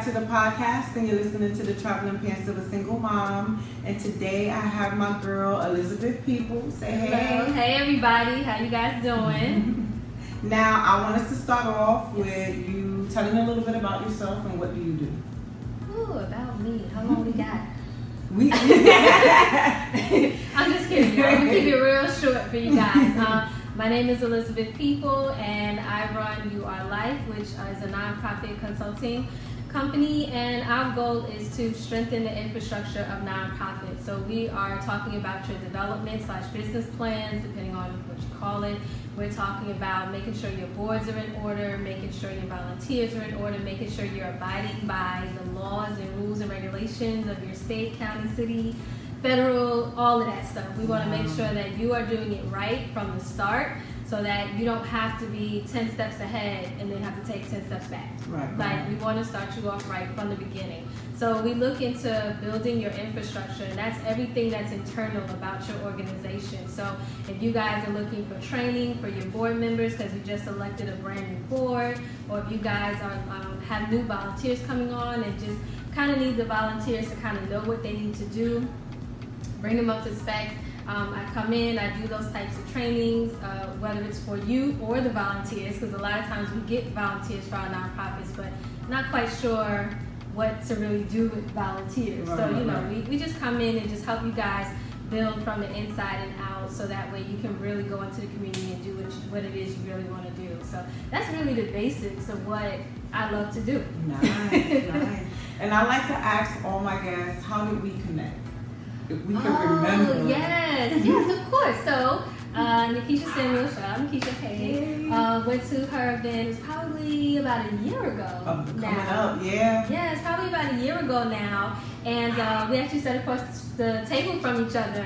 back to the podcast, and you're listening to the Traveling Pants of a Single Mom. And today I have my girl Elizabeth Peeple. Say hey. Hello. Hey everybody, how you guys doing? Now I want us to start off with you telling me a little bit about yourself and what do you do? Ooh, about me. How long we got? I'm just kidding. I'm gonna keep it real short for you guys. My name is Elizabeth Peeple, and I run You Are Life, which is a nonprofit consulting company, and our goal is to strengthen the infrastructure of nonprofits. So we are talking about your development/business plans, depending on what you call it. We're talking about making sure your boards are in order, making sure your volunteers are in order, making sure you're abiding by the laws and rules and regulations of your state, county, city, federal, all of that stuff. We want to make sure that you are doing it right from the start, so that you don't have to be 10 steps ahead and then have to take 10 steps back. Like, we want to start you off right from the beginning. So we look into building your infrastructure, and that's everything that's internal about your organization. So if you guys are looking for training for your board members because you just elected a brand new board, or if you guys are have new volunteers coming on and just kind of need the volunteers to kind of know what they need to do, bring them up to specs. I come in, I do those types of trainings, whether it's for you or the volunteers, because a lot of times we get volunteers for our nonprofits, but not quite sure what to really do with volunteers. We just come in and just help you guys build from the inside and out, so that way you can really go into the community and do what it is you really want to do. So that's really the basics of what I love to do. Nice. And I like to ask all my guests, how did we connect? If we can remember. Yes, of course. So, Nikisha Samuel, shout out Nikisha, hey. Went to her event, it was probably about a year ago. Coming up, yeah. Yeah, it's probably about a year ago now. And we actually sat across the table from each other.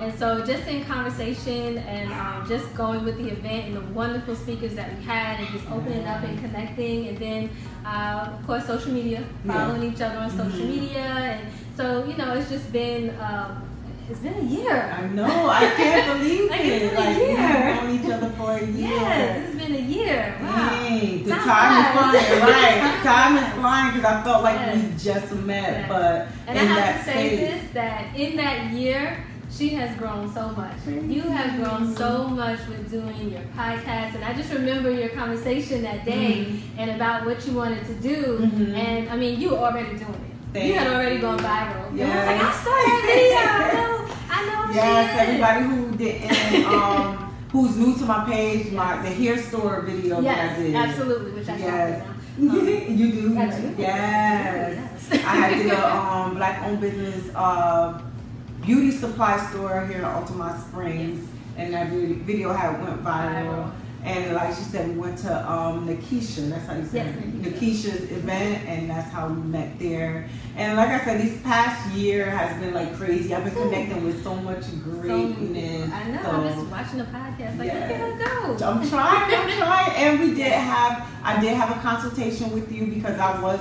And so just in conversation and just going with the event and the wonderful speakers that we had, and just opening up and connecting. And then, of course, social media, following each other on social media. And so, it's just been, it's been a year. I know, I can't believe it. It's been a year. We've known each other for a year. Yes, it's been a year. Wow. Dang, the time is flying, right? Time is flying, because I felt like we just met, but and I have to say this, that in that year, she has grown so much. You have grown so much with doing your podcast, and I just remember your conversation that day and about what you wanted to do, and I mean, you were already doing it. You had already gone viral. Yes. It was like, I saw that video. I know. Yes, everybody who didn't, who's new to my page, the hair store video that I did. Absolutely, which I yes. now. You do? Absolutely. Yes. I did a black-owned business beauty supply store here in Altamont Springs, and that video went viral. And like she said, we went to Nikisha, that's how you say it, Nikisha's event, and that's how we met there. And like I said, this past year has been like crazy. I've been connecting with so much greatness. I know, I'm just watching the podcast, like, look at her go. I'm trying. And I did have a consultation with you, because I was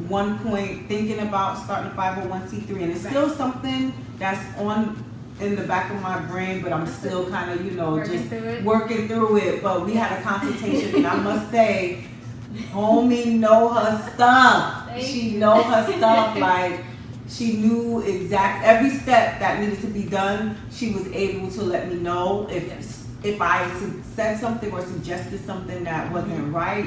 one point thinking about starting a 501c3, and it's still something that's in the back of my brain, but I'm still kind of, working through it. But we had a consultation, and I must say, homie know her stuff. She know her stuff. Like, she knew every step that needed to be done. She was able to let me know if I said something or suggested something that wasn't right.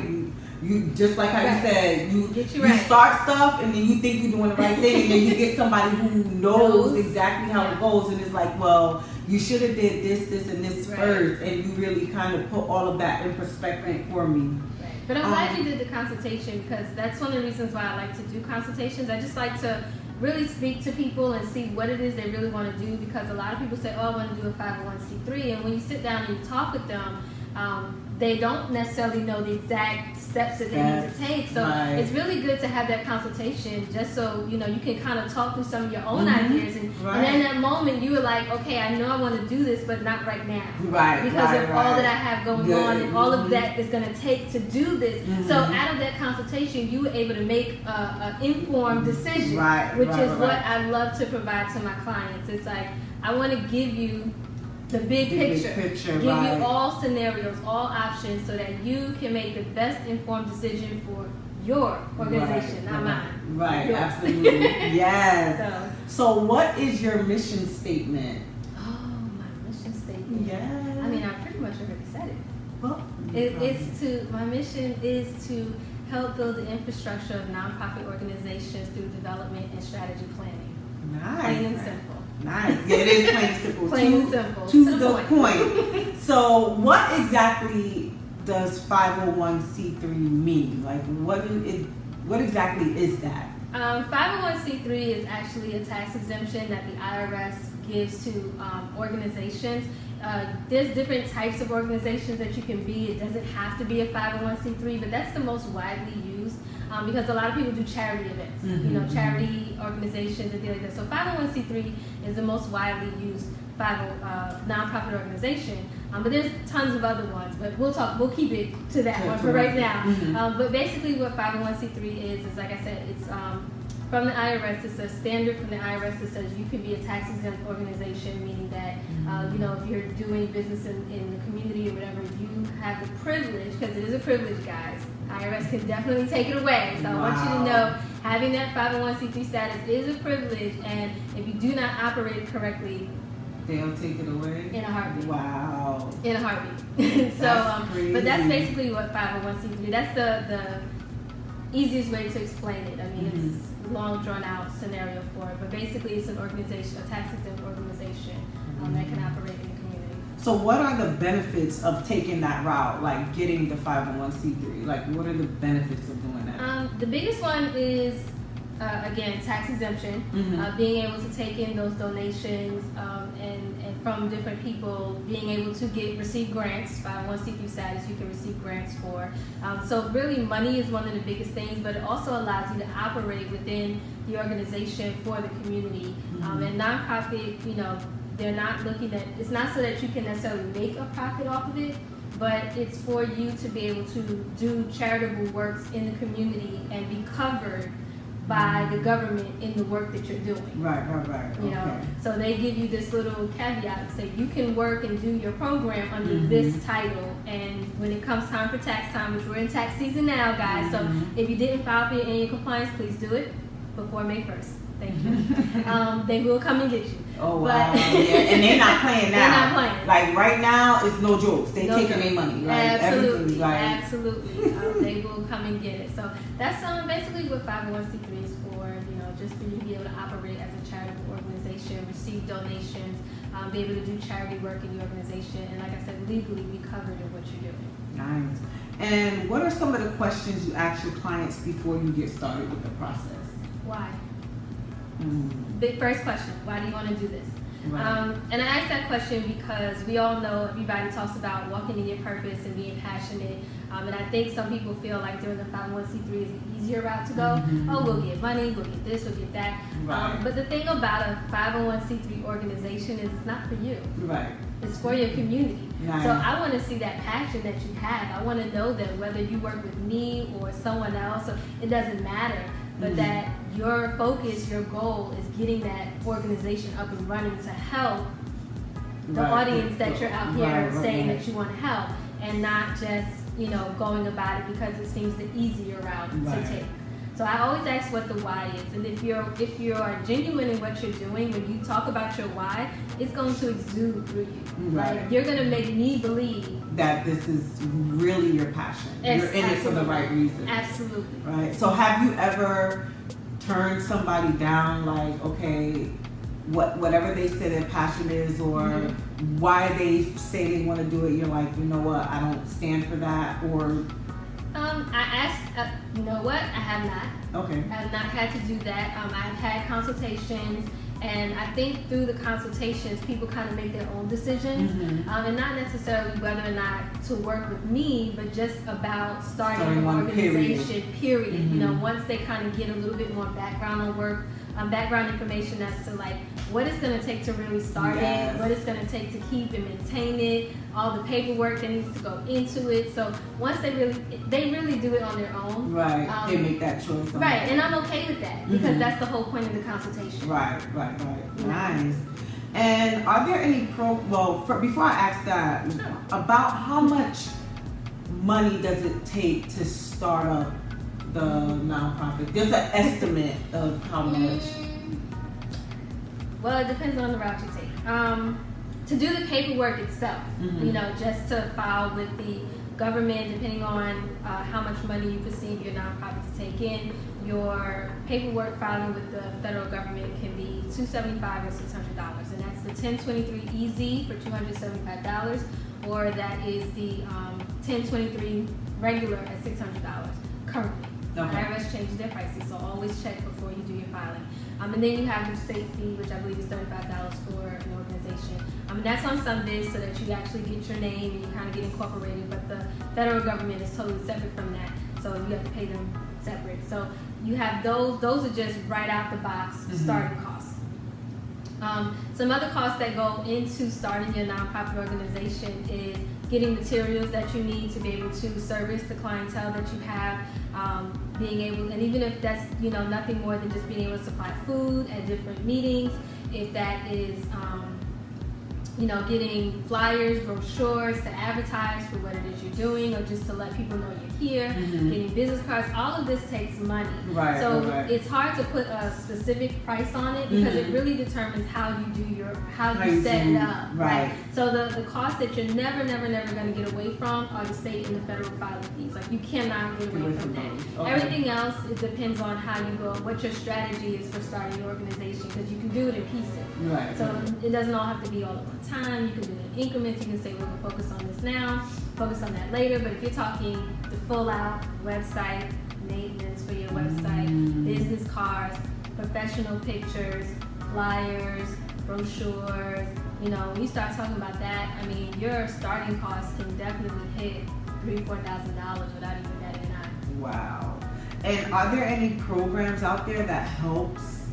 You just like how you said, you start stuff, and then you think you're doing the right thing, and then you get somebody who knows exactly how it goes, and it's like, well, you should have did this, and this first, and you really kind of put all of that in perspective for me. But I'm glad you did the consultation, because that's one of the reasons why I like to do consultations. I just like to really speak to people and see what it is they really want to do, because a lot of people say, oh, I want to do a 501c3, and when you sit down and you talk with them, they don't necessarily know the exact steps that they need to take. So it's really good to have that consultation, just so you can kind of talk through some of your own ideas. And in that moment, you were like, okay, I know I want to do this, but not right now. Because of all that I have going on, and all of that is going to take to do this. So out of that consultation, you were able to make an informed decision, which is what I love to provide to my clients. It's like, I want to give you the big picture. Give you all scenarios, all options, so that you can make the best informed decision for your organization, not mine. Right, Yours. absolutely. Yes. So what is your mission statement? Oh, my mission statement. Yeah. I mean, I pretty much already said it. Well, My mission is to help build the infrastructure of nonprofit organizations through development and strategy planning. nice. Plain and simple. Nice. Yeah, it is plain and simple. Plain and simple. To the point. So what exactly does 501c3 mean? Like what exactly is that? 501c3 is actually a tax exemption that the IRS gives to organizations. There's different types of organizations that you can be. It doesn't have to be a 501c3, but that's the most widely used because a lot of people do charity events, charity organizations and things like that. So 501c3 is the most widely used nonprofit organization. But there's tons of other ones, but we'll keep it to that one for right now. But basically what 501c3 is like I said, it's from the IRS. It's a standard from the IRS that says you can be a tax exempt organization, meaning that if you're doing business in the community or whatever, you have the privilege, because it is a privilege, guys. IRS can definitely take it away. So I want you to know, having that 501c3 status is a privilege, and if you do not operate it correctly, they'll take it away in a heartbeat. Wow. In a heartbeat. But that's basically what 501c3. That's the easiest way to explain it. I mean, it's a long drawn out scenario for it, but basically it's an organization, a tax exempt organization that can operate in the community. So what are the benefits of taking that route, like getting the 501c3? Like, what are the benefits of doing that? The biggest one is again, tax exemption, being able to take in those donations and from different people, being able to receive grants. 501c3 status, you can receive grants for. So really, money is one of the biggest things, but it also allows you to operate within the organization for the community. And nonprofit, they're not looking at, it's not so that you can necessarily make a profit off of it, but it's for you to be able to do charitable works in the community and be covered by the government in the work that you're doing. Right. So they give you this little caveat to say you can work and do your program under this title, and when it comes time for tax time, which we're in tax season now, guys, so if you didn't file for your annual compliance, please do it before May 1st. Thank you. They will come and get you. Oh wow! And they're not playing now. They're not playing. Like right now, it's no jokes. They taking their money. Like, absolutely, absolutely. They will come and get it. So that's basically what 501c3 is for. Just for you to be able to operate as a charitable organization, receive donations, be able to do charity work in the organization, and like I said, legally be covered in what you're doing. Nice. And what are some of the questions you ask your clients before you get started with the process? Why? Big first question, why do you want to do this? Right. And I ask that question because we all know, everybody talks about walking in your purpose and being passionate. And I think some people feel like doing the 501c3 is the easier route to go. Oh, we'll get money, we'll get this, we'll get that. Right. But the thing about a 501c3 organization is it's not for you. Right. It's for your community. Nice. So I want to see that passion that you have. I want to know that whether you work with me or someone else, it doesn't matter. But that your focus, your goal is getting that organization up and running to help the audience that you're out here saying that you want to help, and not just, going about it because it seems the easier route to take. So I always ask what the why is, and if you are genuine in what you're doing, when you talk about your why, it's going to exude through you. Right. Like, you're going to make me believe that this is really your passion. You're in it for the right reason. Absolutely. Right. So have you ever turned somebody down, like, okay, whatever they say their passion is, or why they say they want to do it, you're like, you know what, I don't stand for that, or? I asked, you know what, I have not. Okay. I have not had to do that. I've had consultations, and I think through the consultations, people kind of make their own decisions, and not necessarily whether or not to work with me, but just about starting an organization, period. Once they kind of get a little bit more background on work, background information as to like what it's going to take to really start it, what it's going to take to keep and maintain it, all the paperwork that needs to go into it. So once they really do it on their own. Right. They make that choice. Right. And I'm okay with that because that's the whole point of the consultation. Right. Nice. And are there any before I ask that, about how much money does it take to start up the nonprofit? There's an estimate of how much. Well, it depends on the route you take. To do the paperwork itself, you know, just to file with the government, depending on how much money you perceive your nonprofit to take in, your paperwork filing with the federal government can be $275 or $600, and that's the 1023 EZ for $275, or that is the 1023 regular at $600 currently. Okay. IRS changes their prices, so always check before you do your filing. And then you have your state fee, which I believe is $35 for an organization. And that's on some bids so that you actually get your name and you kind of get incorporated, but the federal government is totally separate from that, so you have to pay them separate. So you have those are just right out the box starting costs. Some other costs that go into starting your nonprofit organization is getting materials that you need to be able to service the clientele that you have, being able, and even if that's, you know, nothing more than just being able to supply food at different meetings, if that is, you know, getting flyers, brochures to advertise for what it is you're doing, or just to let people know you're here, getting business cards, all of this takes money. Right, so right. it's hard to put a specific price on it because it really determines how you do how you set it up. Right. So the cost that you're never going to get away from are the state and the federal filing fees. Like, you cannot get away from that. Okay. Everything else, it depends on how you go, what your strategy is for starting your organization, because you can do it in pieces. Right. So it doesn't all have to be all at one time. You can do it in increments. You can say, we're going to focus on this now, focus on that later. But if you're talking the full out website, maintenance for your website, business cards, professional pictures, flyers, brochures, you know, when you start talking about that, I mean, your starting costs can definitely hit $3,000-$4,000 without even batting an eye. Wow. And are there any programs out there that helps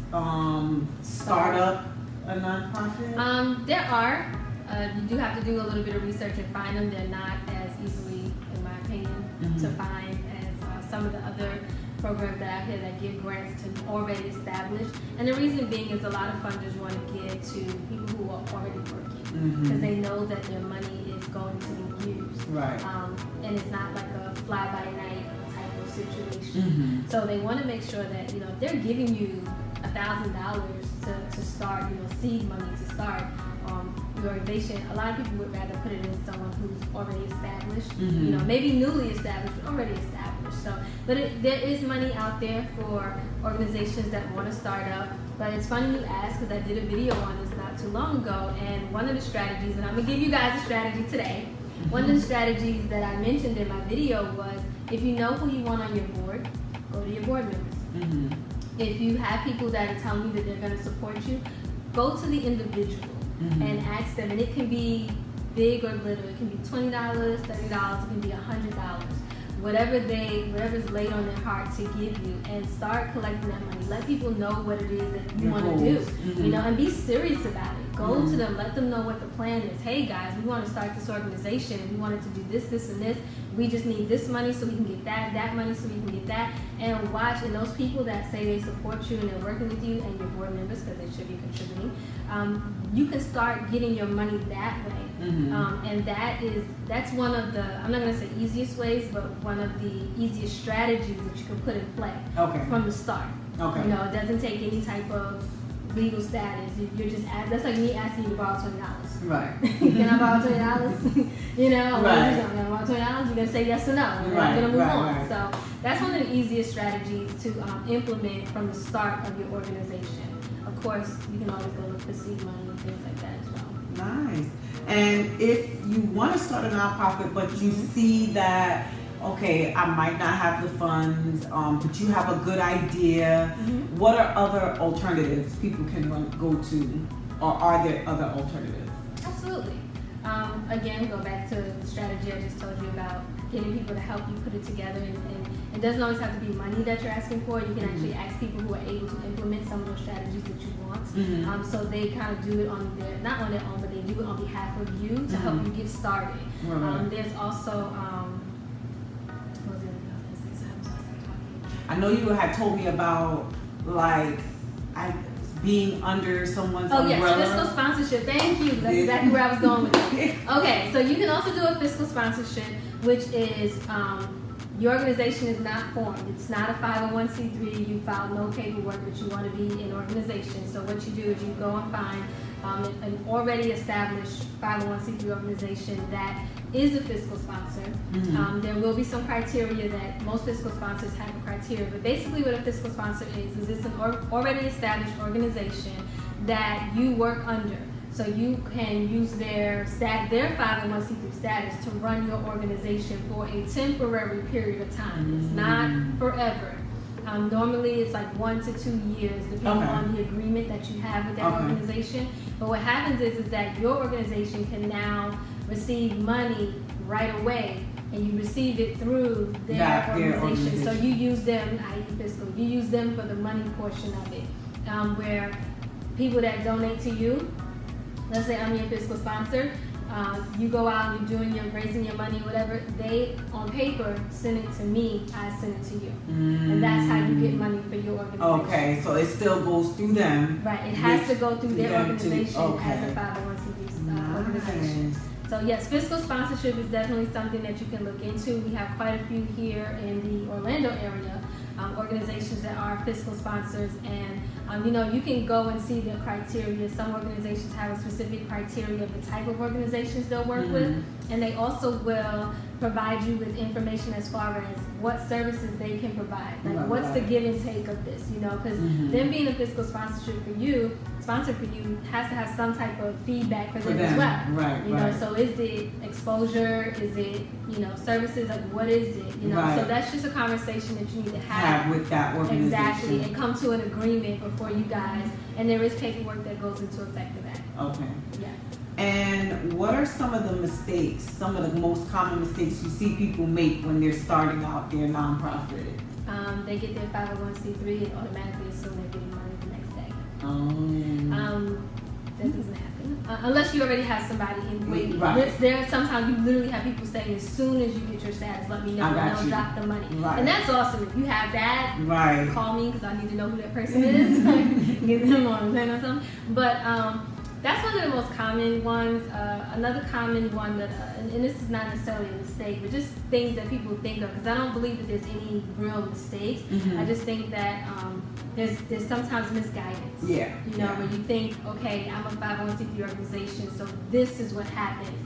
start up a nonprofit? There are. You do have to do a little bit of research and find them. They're not as easily, in my opinion, to find as some of the other programs that are out here that give grants to already established. And the reason being is a lot of funders want to give to people who are already working because they know that their money is going to be used. Right. And it's not like a fly-by-night type of situation. So they want to make sure that, you know, if they're giving you $1,000 to start, you know, seed money to start your organization, a lot of people would rather put it in someone who's already established, you know, maybe newly established, but already established. So, but there is money out there for organizations that want to start up. But it's funny you ask, because I did a video on this not too long ago, and one of the strategies, and I'm gonna give you guys a strategy today. One of the strategies that I mentioned in my video was, if you know who you want on your board, go to your board members. If you have people that are telling you that they're going to support you, go to the individual and ask them. And it can be big or little. It can be $20, $30, it can be $100. Whatever's laid on their heart to give you, and start collecting that money. Let people know what it is that you want to do, you know, and be serious about it. Go to them, let them know what the plan is. Hey guys, we want to start this organization. We wanted to do this, this, and this. We just need this money so we can get that money so we can get that. And watch, and those people that say they support you and they're working with you, and your board members, because they should be contributing, you can start getting your money that way. And that's one of the, I'm not going to say easiest ways, but one of the easiest strategies that you can put in play from the start. You know, it doesn't take any type of legal status. You're just that's like me asking you to borrow $20. Right. Can I borrow $20? You know, right. Can I borrow $20? You're gonna say yes or no. And right. I'm gonna move on. Right. So that's one of the easiest strategies to implement from the start of your organization. Of course, you can always go look for seed money and things like that as well. Nice. And if you want to start a nonprofit, but you see that, okay, I might not have the funds, but you have a good idea, what are other alternatives people can go to, or are there other alternatives? Absolutely. Again, go back to the strategy I just told you about, getting people to help you put it together, and it doesn't always have to be money that you're asking for. You can actually ask people who are able to implement some of those strategies that you want. So they kind of do it on their, not on their own, but they do it on behalf of you to help you get started. There's also, I know you had told me about, like, being under someone's umbrella. Oh yes, fiscal sponsorship. Thank you. That's exactly where I was going with it. Okay, so you can also do a fiscal sponsorship, which is your organization is not formed. It's not a 501c3. You filed no paperwork, but you want to be an organization. So what you do is you go and find an already established 501c3 organization that is a fiscal sponsor. There will be some criteria that most fiscal sponsors have a criteria, but basically what a fiscal sponsor is it's an already established organization that you work under. So you can use their 501c3 status to run your organization for a temporary period of time. It's not forever. Normally it's like 1 to 2 years, depending on the agreement that you have with that organization. But what happens is that your organization can now receive money right away, and you receive it through their organization. So you use them, i.e. fiscal, you use them for the money portion of it. Where people that donate to you, let's say I'm your fiscal sponsor, you go out and you're raising your money, whatever, they on paper send it to me, I send it to you. And that's how you get money for your organization. Okay, so it still goes through them. Right, it has to go through their organization as a 501c3 organization. So yes, fiscal sponsorship is definitely something that you can look into. We have quite a few here in the Orlando area, organizations that are fiscal sponsors, and you can go and see the criteria. Some organizations have a specific criteria of the type of organizations they'll work with, and they also will provide you with information as far as what services they can provide. Like what's the give and take of this, because them being a fiscal sponsor for you has to have some type of feedback for them as well. So is it exposure? Is it, services? Like what is it? So that's just a conversation that you need to have with that organization. Exactly, and come to an agreement before you guys, and there is paperwork that goes into effect for that. Okay. Yeah. And what are some of the mistakes, some of the most common mistakes you see people make when they're starting out their nonprofit? They get their 501c3 and automatically assume they're getting money the next day. That doesn't happen. Unless you already have somebody in waiting. There sometimes you literally have people saying, as soon as you get your status, let me know, and they'll drop the money. And that's awesome. If you have that, call me, because I need to know who that person is. Give them on plan or something. But that's one of the most common ones. Another common one that, and this is not necessarily a mistake, but just things that people think of, because I don't believe that there's any real mistakes. I just think that there's sometimes misguidance. Where you think, okay, I'm a 501c3 organization, so this is what happens.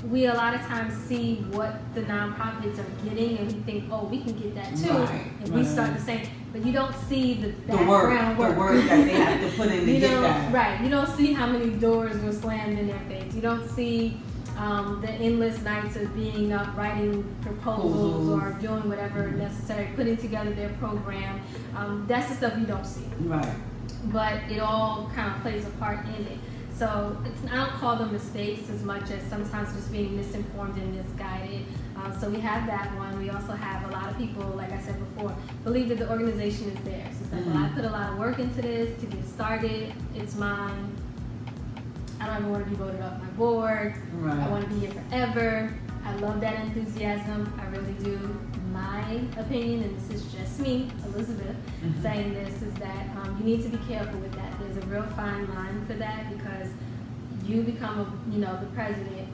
We a lot of times see what the nonprofits are getting, and we think, oh, we can get that too, and we start the same. But you don't see the background work. The work that they have to put in to get that. Right. You don't see how many doors were slammed in their face. You don't see the endless nights of being up, writing proposals or doing whatever necessary, putting together their program. That's the stuff you don't see. Right. But it all kind of plays a part in it. So I don't call them mistakes as much as sometimes just being misinformed and misguided. So we have that one. We also have a lot of people, like I said before, believe that the organization is theirs. It's like, well, I put a lot of work into this to get started. It's mine. I don't even want to be voted off my board. I want to be here forever. I love that enthusiasm. I really do. My opinion, and this is just me, Elizabeth, saying this, is that you need to be careful with that. There's a real fine line for that, because you become the president,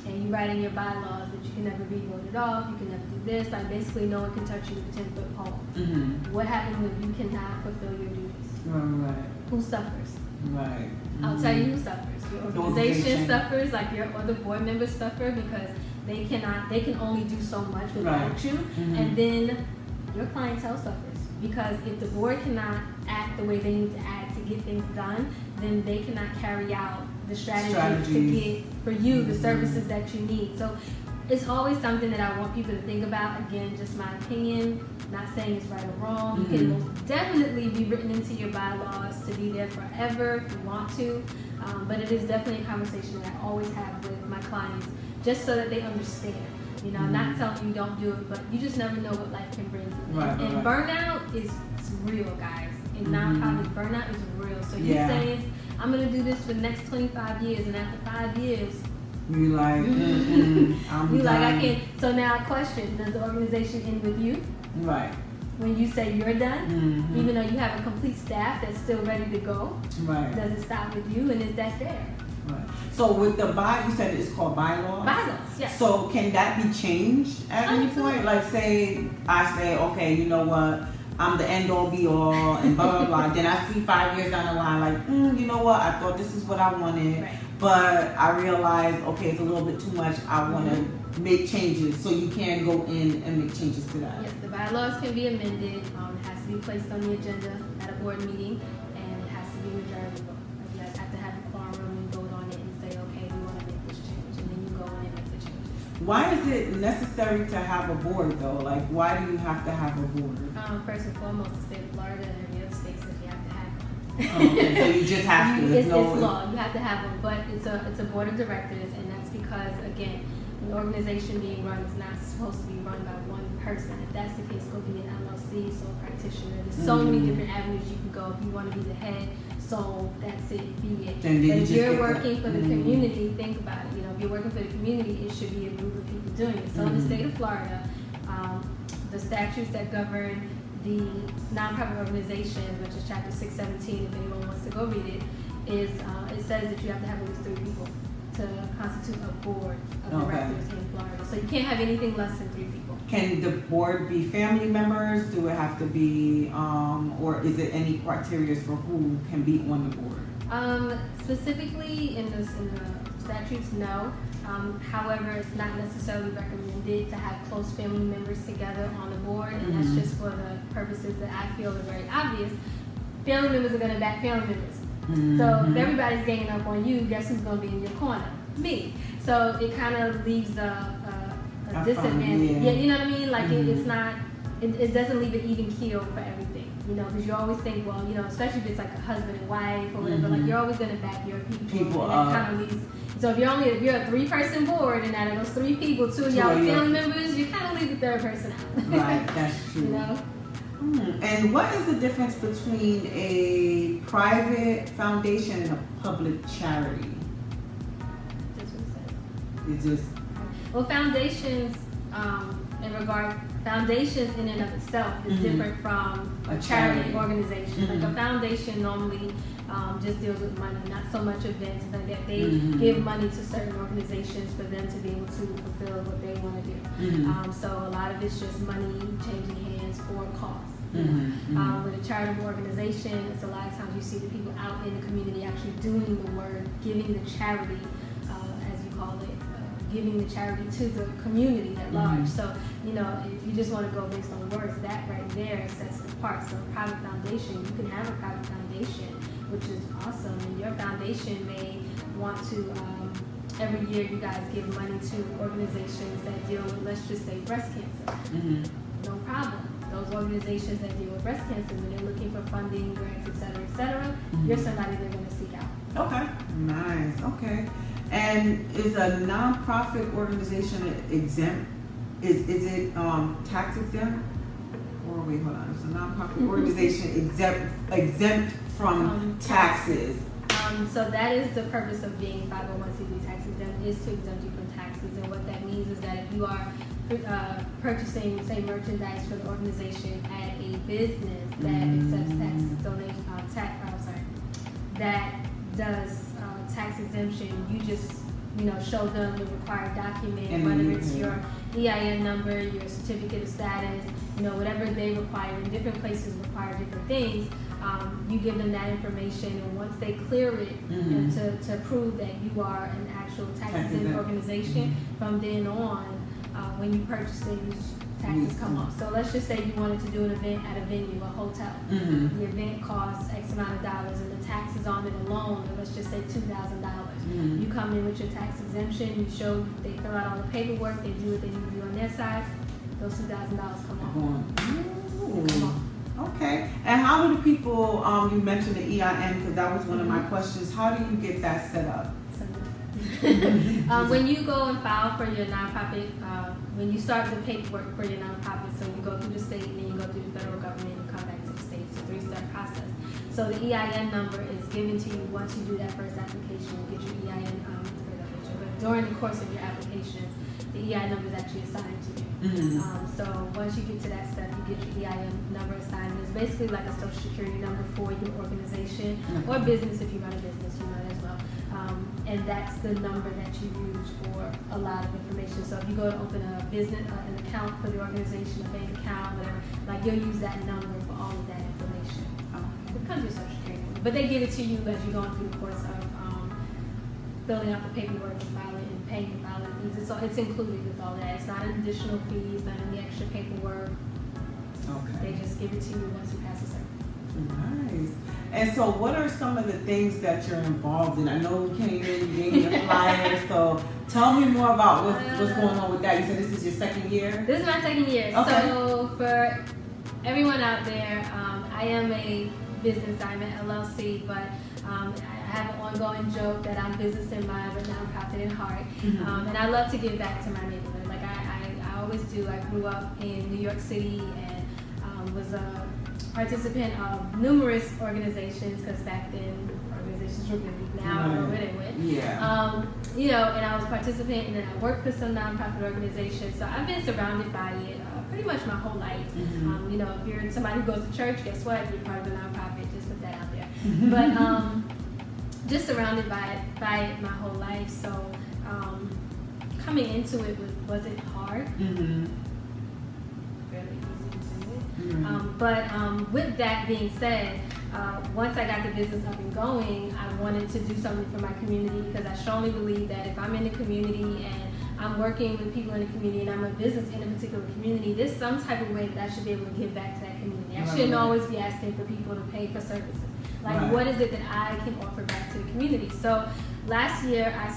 and you write in your bylaws that you can never be voted off, you can never do this, like basically no one can touch you with a 10-foot pole. What happens when you cannot fulfill your duties? Who suffers? I'll tell you who suffers. Your organization suffers, like your other board members suffer, because they can only do so much without you. And then your clientele suffers, because if the board cannot act the way they need to act to get things done, then they cannot carry out the strategies to get for you the services that you need. So it's always something that I want people to think about. Again, just my opinion, not saying it's right or wrong. You can most definitely be written into your bylaws to be there forever if you want to, but it is definitely a conversation that I always have with my clients, just so that they understand. I'm not telling you don't do it, but you just never know what life can bring you. And burnout is real, guys. In nonprofits, burnout is real. So you saying, I'm going to do this for the next 25 years, and after 5 years, you like, you like, I can't. So now, question: does the organization end with you? When you say you're done, even though you have a complete staff that's still ready to go, does it stop with you, and is that fair? So with the you said it's called bylaws? Bylaws. Yes. So can that be changed at any point? Like say, I say, okay, you know what? I'm the end all be all and blah, blah, blah. Then I see 5 years down the line, like, you know what? I thought this is what I wanted. Right. But I realized, okay, it's a little bit too much. I want to make changes. So you can go in and make changes to that. Yes, the bylaws can be amended. It has to be placed on the agenda at a board meeting, and it has to be majority vote. You guys have to have a quorum and vote on it and say, okay, we want to make this change, and then you go in and make the changes. Why is it necessary to have a board though? Like, why do you have to have a board? First and foremost, the state of Florida and every other state says you have to have one. Oh, okay, so you just have to. It's law. You have to have one, but it's a board of directors, and that's because again, an organization being run is not supposed to be run by one person. If that's the case, go be an LLC, sole practitioner. There's so many different avenues you can go. If you want to be the head, so that's it. Be it. Then but if you're working for the community, think about it. If you're working for the community, it should be a group of people doing it. So in the state of Florida, the statutes that govern the nonprofit organization, which is Chapter 617, if anyone wants to go read it, is it says that you have to have at least 3 people to constitute a board of directors in Florida. So you can't have anything less than 3 people. Can the board be family members? Do it have to be, or is it any criteria for who can be on the board? Specifically in the statutes, no. However, it's not necessarily recommended to have close family members together on the board, and that's just for the purposes that I feel are very obvious. Family members are going to back family members. So if everybody's ganging up on you, guess who's going to be in your corner? Me. So it kind of leaves a disadvantage. Yeah, you know what I mean? Like it's not. It doesn't leave an even keel for everything. Because you always think, well, especially if it's like a husband and wife or whatever, like you're always going to back your people and that kind of leaves. So if you're a 3-person board, and out of those 3 people, 2 of y'all are family members, you kind of leave the 3rd person out. Right, that's true. And what is the difference between a private foundation and a public charity? That's what it says. It's just well, foundations foundations in and of itself is different from a charity organization. Like a foundation normally just deals with money, not so much events, but that they give money to certain organizations for them to be able to fulfill what they want to do. So a lot of it's just money changing hands for a cause. With a charitable organization, it's a lot of times you see the people out in the community actually doing the work, giving the charity, as you call it, giving the charity to the community at large. So, if you just want to go based on words, that right there sets it apart. So a private foundation, you can have a private foundation, which is awesome. And your foundation may want to, every year you guys give money to organizations that deal with, let's just say, breast cancer. No problem. Those organizations that deal with breast cancer, when they're looking for funding, grants, et cetera, you're somebody they're going to seek out. Okay. Nice. Okay. And is a nonprofit organization exempt? Is it tax exempt? Or wait, hold on. Is a nonprofit organization exempt from taxes? So that is the purpose of being 501c3 tax exempt, is to exempt you from taxes. And what that means is that if you are purchasing, say, merchandise for the organization at a business that accepts tax donation, that does tax exemption, you just show them the required document, whether it's your EIN number, your certificate of status, whatever they require. In different places require different things. You give them that information, and once they clear it to prove that you are an actual tax exempt organization, from then on, when you purchase things, taxes come off. So let's just say you wanted to do an event at a venue, a hotel. The event costs X amount of dollars, and the taxes on it alone, let's just say $2,000. You come in with your tax exemption, you show, they fill out all the paperwork, they do what they need to do on their side, those $2,000 come off. Okay. And how do the people, you mentioned the EIN, because that was one of my questions, how do you get that set up? When you go and file for your nonprofit, when you start the paperwork for your nonprofit, so you go through the state and then you go through the federal government and come back to the state. It's a 3-step process. So the EIN number is given to you once you do that first application. You get your EIN, but during the course of your applications, the EIN number is actually assigned to you. So once you get to that step, you get your EIN number assigned. It's basically like a social security number for your organization or business. If you run a business, you might as well. and that's the number that you use for a lot of information. So if you go to open a business, an account for the organization, a bank account, whatever, like you'll use that number for all of that information. It comes with Social Security, but they give it to you as you're going through the course of filling out the paperwork and filing and paying the filing fees. It's included with all that. It's not an additional fees, not any extra paperwork. Okay. They just give it to you once you pass a certain. Nice. And so what are some of the things that you're involved in? I know you came in, you gave me a flyer, so tell me more about what's going on with that. You said this is your second year? This is my second year. Okay. So for everyone out there, I am a business diamond LLC, but I have an ongoing joke that I'm business in mind, but nonprofit in heart. And I love to give back to my neighborhood. Like I always do. I grew up in New York City and was a participant of numerous organizations, because back then organizations were big. Now I don't know where they went. Yeah. You know, and I was participating, and I worked for some nonprofit organizations. So I've been surrounded by it pretty much my whole life. You know, if you're somebody who goes to church, guess what? You're part of a nonprofit. Just put that out there. But just surrounded by it my whole life. So coming into it wasn't hard. Fairly easy to do it. But with that being said, once I got the business up and going, I wanted to do something for my community, because I strongly believe that if I'm in the community and I'm working with people in the community and I'm a business in a particular community, there's some type of way that I should be able to give back to that community. I shouldn't always be asking for people to pay for services. Like, what is it that I can offer back to the community? So last year I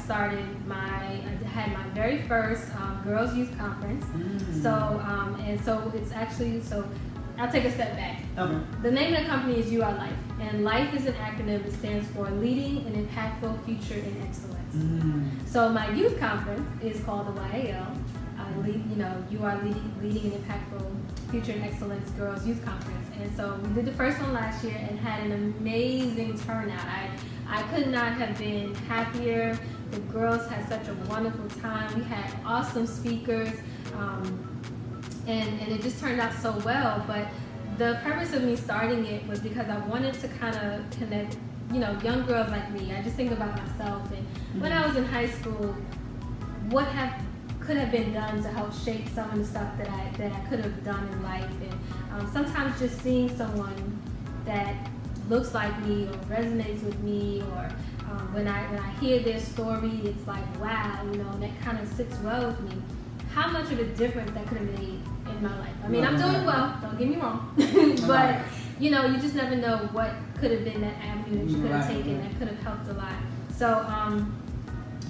had my very first Girls Youth Conference. So, and so it's actually, I'll take a step back. Okay. The name of the company is You Are Life, and LIFE is an acronym that stands for Leading an Impactful Future in Excellence. So my youth conference is called the YAL. You are leading an impactful future in excellence Girls Youth Conference. And so we did the first one last year and had an amazing turnout. I could not have been happier. The girls had such a wonderful time. We had awesome speakers. And it just turned out so well. But the purpose of me starting it was because I wanted to kind of connect, young girls like me. I just think about myself, and when I was in high school, what could have been done to help shape some of the stuff that I could have done in life. And sometimes just seeing someone that looks like me or resonates with me, or when I hear their story, it's like, wow, and that kind of sits well with me. How much of a difference that could have made in my life. I mean, I'm doing well, don't get me wrong, but you just never know what could have been that avenue that you could have taken that could have helped a lot. So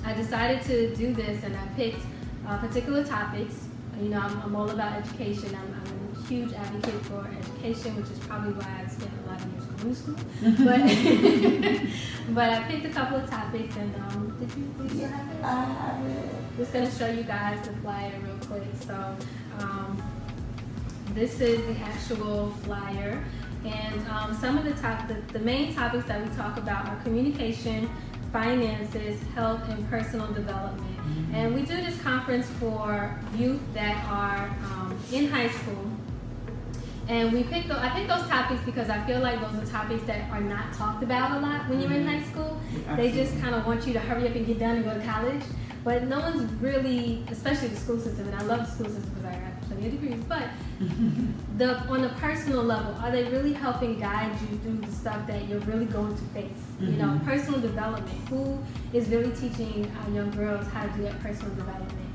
I decided to do this, and I picked particular topics. I'm all about education. I'm a huge advocate for education, which is probably why I spent a lot of years going to school. But I picked a couple of topics, and did you have it? I have it. Just gonna show you guys the flyer real quick. So this is the actual flyer, and some of the main topics that we talk about are communication, finances, health, and personal development. And we do this conference for youth that are in high school. And I picked those topics because I feel like those are topics that are not talked about a lot when you're in high school. Absolutely. They just kind of want you to hurry up and get done and go to college. But no one's really, especially the school system, and I love the school system because I got plenty of degrees, but on the personal level, are they really helping guide you through the stuff that you're really going to face? Personal development. Who is really teaching our young girls how to do that personal development?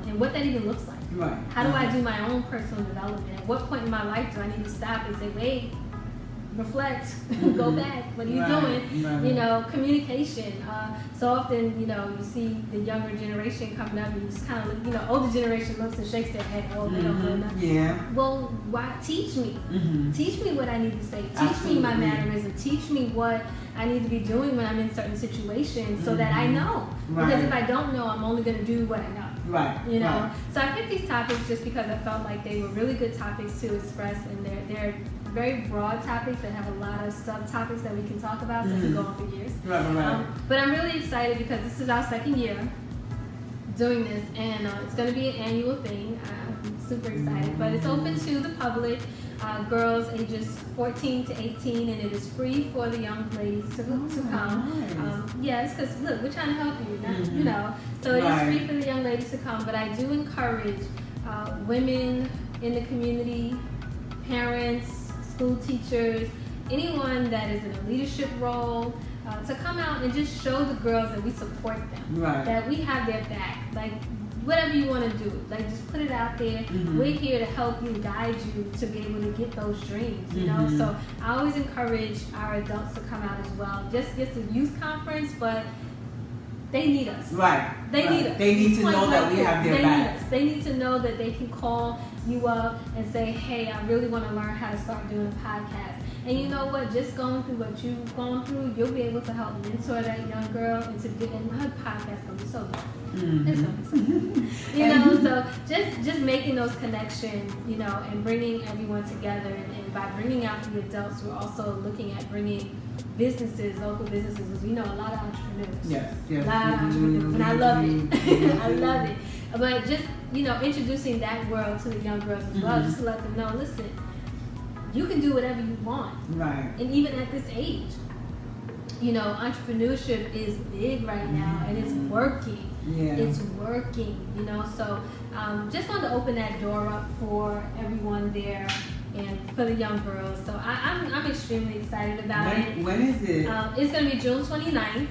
And what that even looks like. Right. How do I do my own personal development? At what point in my life do I need to stop and say, wait, reflect, go back, what are you doing? Right. Communication. So often, you see the younger generation coming up, and you just kind of look, older generation looks and shakes their head, they don't know enough. Yeah. Well, why? Teach me. Teach me what I need to say. Teach Absolutely. me my mannerism. Teach me what I need to be doing when I'm in certain situations so that I know. Right. Because if I don't know, I'm only going to do what I know. Right. Right. So I picked these topics just because I felt like they were really good topics to express, and they're very broad topics that have a lot of subtopics that we can talk about, so we can go on for years. Right. But I'm really excited because this is our second year. doing this, and it's going to be an annual thing. I'm super excited, but it's open to the public, girls ages 14 to 18, and it is free for the young ladies to come. Nice. Yes, because look, we're trying to help you, not, so it is free for the young ladies to come. But I do encourage women in the community, parents, school teachers, anyone that is in a leadership role, to come out and just show the girls that we support them, that we have their back. Like, whatever you want to do, like, just put it out there. We're here to help you, guide you to be able to get those dreams, you know. So I always encourage our adults to come out as well. Just it's a youth conference, but they need us. They need us. They need to know that we have their back. They need to know that they can call you up and say, hey, I really want to learn how to start doing a podcast. And you know what? Just going through what you've gone through, you'll be able to help mentor that young girl into getting her podcast gonna be so good. It's gonna be so good. You know, so just making those connections, you know, and bringing everyone together. And by bringing out the adults, we're also looking at bringing businesses, local businesses, because we know a lot of entrepreneurs. Yes. A lot of entrepreneurs, and I love it. I love it. But just, you know, introducing that world to the young girls as well, just to let them know, listen, you can do whatever you want. And even at this age, you know, entrepreneurship is big right now, and it's working. It's working, you know. So just want to open that door up for everyone there and for the young girls. So I'm extremely excited about it. When is it? It's going to be June 29th.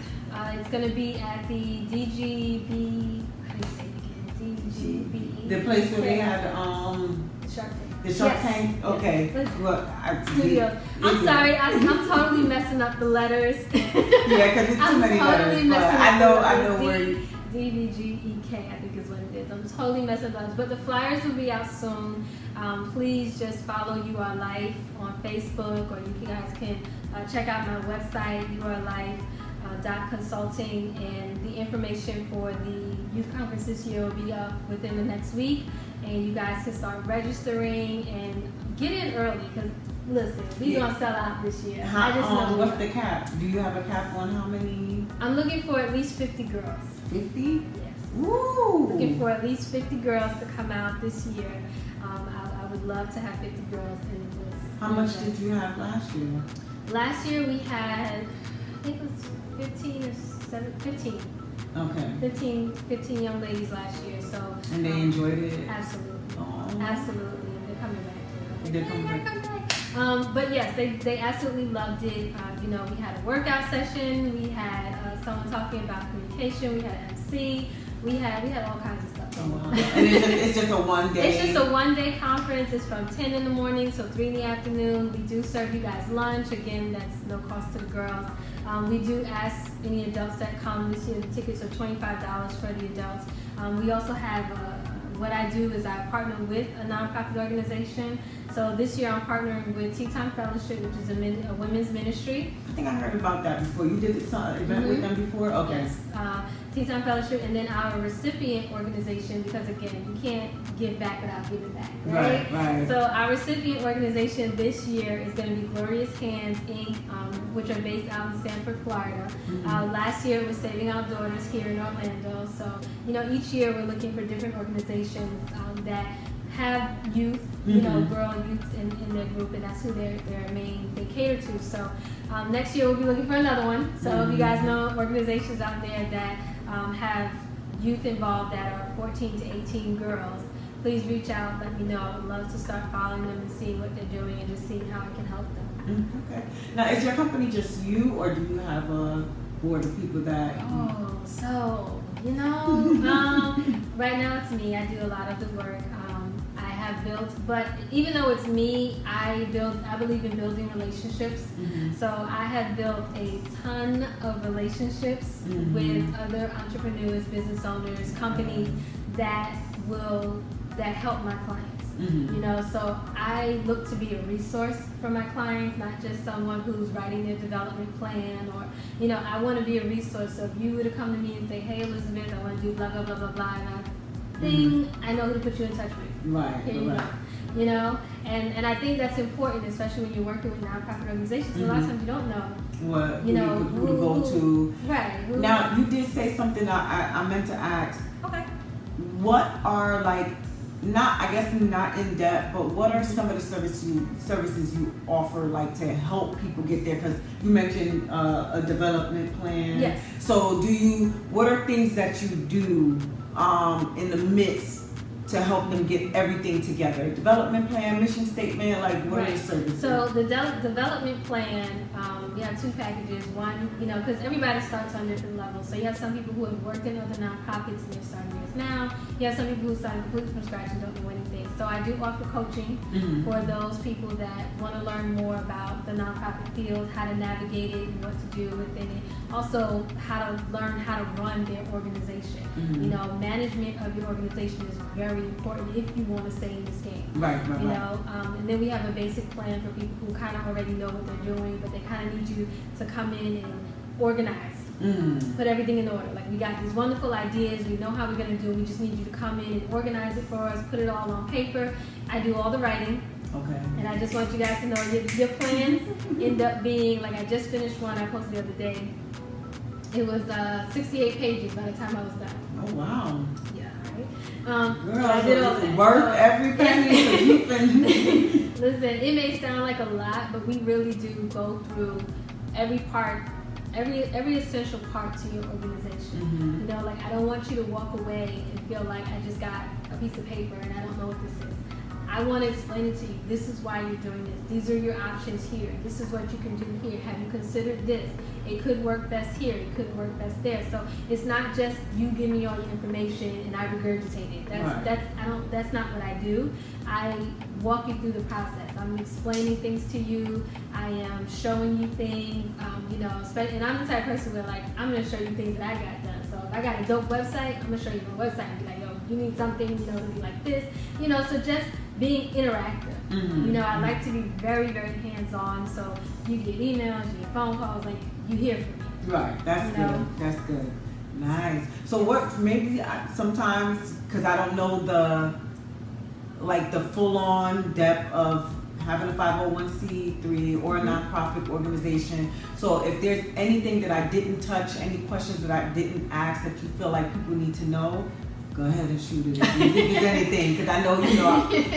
It's going to be at the DGB. How do you say it again? DGB. The place where they had Shark Tank. The Shark Tank? Okay. Studios. I'm sorry, I'm totally messing up the letters. Because it's too many letters. But I know where you... DVGEK, I think is what it is. I'm totally messing up. But the flyers will be out soon. Please just follow You Are Life on Facebook, or you guys can check out my website, YouAreLife.consulting, and the information for the youth conference this year will be up within the next week. And you guys can start registering and get in early, because listen, we're gonna sell out this year. I just know. What's the cap? Do you have a cap on how many? I'm looking for at least 50 girls. 50? Yes. Woo! Looking for at least 50 girls to come out this year. I would love to have 50 girls in this. How much did you have last year? Last year we had, I think it was 15 or 15. Okay. 15 young ladies last year. So. And they enjoyed it? Absolutely. Aww. Absolutely. And they're coming back. They're coming back. But yes, they absolutely loved it. You know, we had a workout session. We had someone talking about communication. We had an MC. We had all kinds of stuff. Oh, wow. And it's just a one day? It's just a one-day conference. It's from 10 in the morning till 3 in the afternoon. We do serve you guys lunch. Again, that's no cost to the girls. We do ask any adults that come this year. The tickets are $25 for the adults. We also have what I do is I partner with a nonprofit organization. So this year I'm partnering with Tea Time Fellowship, which is a women's ministry. I think I heard about that before. You did some event with them before? Okay. Yes. Tea Time Fellowship, and then our recipient organization, because again, you can't give back without giving back, right? Right. So our recipient organization this year is going to be Glorious Hands, Inc., which are based out in Sanford, Florida. Last year it was Saving Our Daughters here in Orlando. So, you know, each year we're looking for different organizations that have youth, you know, girl youth in their group, and that's who they cater to. So next year we'll be looking for another one. So if you guys know organizations out there that have youth involved that are 14 to 18 girls, please reach out, let me know. I would love to start following them and seeing what they're doing and just seeing how I can help them. Okay. Now, is your company just you, or do you have a board of people that... Oh, so, you know, right now it's me. I do a lot of the work. I have built, but even though it's me, I believe in building relationships. So I have built a ton of relationships with other entrepreneurs, business owners, companies that help my clients. You know, so I look to be a resource for my clients, not just someone who's writing their development plan, or, you know, I want to be a resource. So if you were to come to me and say, hey Elizabeth, I want to do blah blah blah blah blah, and I know who to put you in touch with. Right. Here you go. You know, and I think that's important, especially when you're working with nonprofit organizations. A lot of times you don't know what you know who to go to. Right. Now you did say something I meant to ask. Okay. what are like, not, I guess not in depth, but what are some of the services you offer, like to help people get there? Because you mentioned a development plan. Yes. So what are things that you do in the midst to help them get everything together? Development plan, mission statement, like what are the services? So the development plan, we have two packages. One, because everybody starts on different levels. So you have some people who have worked in other nonprofits and they're starting theirs now. You have some people who started completely from scratch and don't know anything. So I do offer coaching for those people that want to learn more about the nonprofit field, how to navigate it and what to do within it. Also, how to learn how to run their organization. Management of your organization is very important if you want to stay in this game. Right. And then we have a basic plan for people who kind of already know what they're doing, but they kind of need you to come in and organize, put everything in order. Like, we got these wonderful ideas, we know how we're going to do it, we just need you to come in and organize it for us, put it all on paper. I do all the writing. Okay. And I just want you guys to know your plans end up being, like, I just finished one I posted the other day. It was 68 pages by the time I was done. Oh, wow. Yeah, right? Girl, I did all that. Worth every penny. Listen, it may sound like a lot, but we really do go through every part, every essential part to your organization. Like, I don't want you to walk away and feel like I just got a piece of paper and I don't know what this is. I want to explain it to you. This is why you're doing this. These are your options here. This is what you can do here. Have you considered this? It could work best here. It could work best there. So it's not just you give me all your information and I regurgitate it. That's not what I do. I walk you through the process. I'm explaining things to you. I am showing you things. And I'm the type of person where, like, I'm gonna show you things that I got done. So if I got a dope website, I'm gonna show you my website and be like, yo, you need something, to be like this. So just being interactive. I like to be very, very hands-on. So you get emails, you get phone calls, like, you hear from me. Right. That's good. That's good. Nice. So what? Maybe sometimes, because I don't know the full-on depth of having a 501c3 or a nonprofit organization. So if there's anything that I didn't touch, any questions that I didn't ask that you feel like people need to know, go ahead and shoot it if there's anything, because I know,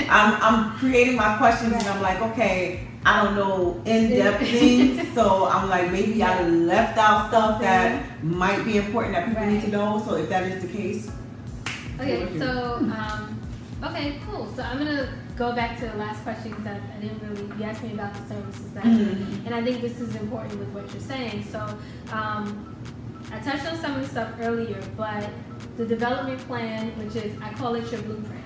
I'm creating my questions and I'm like, okay, I don't know in-depth things, so I'm like, maybe I left out stuff that might be important that people need to know. So if that is the case. Okay, so, okay, cool. So I'm going to go back to the last question because I didn't really, you asked me about the services that I do, and I think this is important with what you're saying. So I touched on some of the stuff earlier, but the development plan, which is, I call it your blueprint.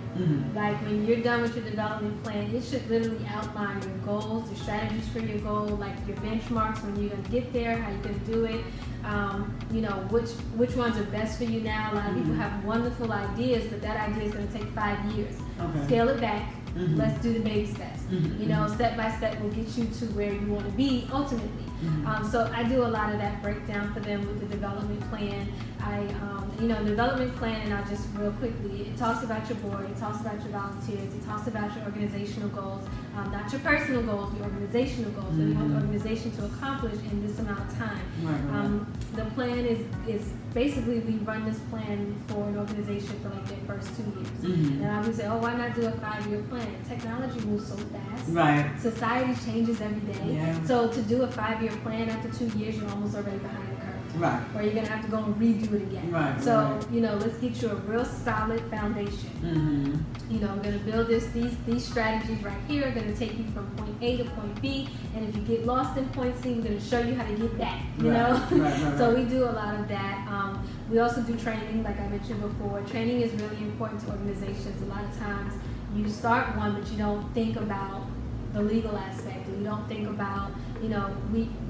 Like, when you're done with your development plan, it should literally outline your goals, your strategies for your goal, like your benchmarks, when you're going to get there, how you're going to do it, which ones are best for you now. A lot of people have wonderful ideas, but that idea is going to take 5 years. Okay. Scale it back. Let's do the baby steps. Step by step will get you to where you want to be ultimately. So I do a lot of that breakdown for them with the development plan. Development plan, and I'll just real quickly, it talks about your board, it talks about your volunteers, it talks about your organizational goals, not your personal goals, your organizational goals, what you want the organization to accomplish in this amount of time. The plan is basically, we run this plan for an organization for like their first 2 years. And I would say, why not do a 5-year plan? Technology moves so fast. Right. Society changes every day. Yeah. So to do a 5-year plan after 2 years, you're almost already behind the curve. Right. Or you're going to have to go and redo it again. Right. So, let's get you a real solid foundation. We're going to build these strategies right here are going to take you from point A to point B. And if you get lost in point C, we're going to show you how to get back, Right. So we do a lot of that. We also do training, like I mentioned before. Training is really important to organizations. A lot of times you start one, but you don't think about the legal aspect, and you don't think about,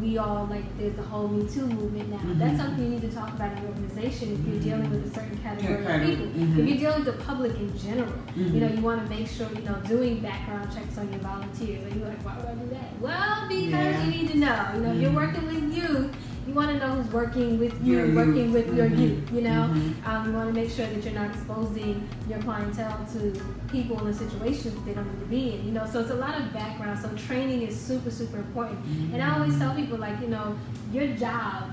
we all, like, there's the whole Me Too movement now. That's something you need to talk about in your organization if you're dealing with a certain category of people. If you're dealing with the public in general, you want to make sure, doing background checks on your volunteers. And you're like, why would I do that? Well, because you need to know. If you're working with youth, you want to know who's working with you, working with your youth, You want to make sure that you're not exposing your clientele to people in situations that they don't need to be in, So it's a lot of background. So training is super, super important. And I always tell people, like, your job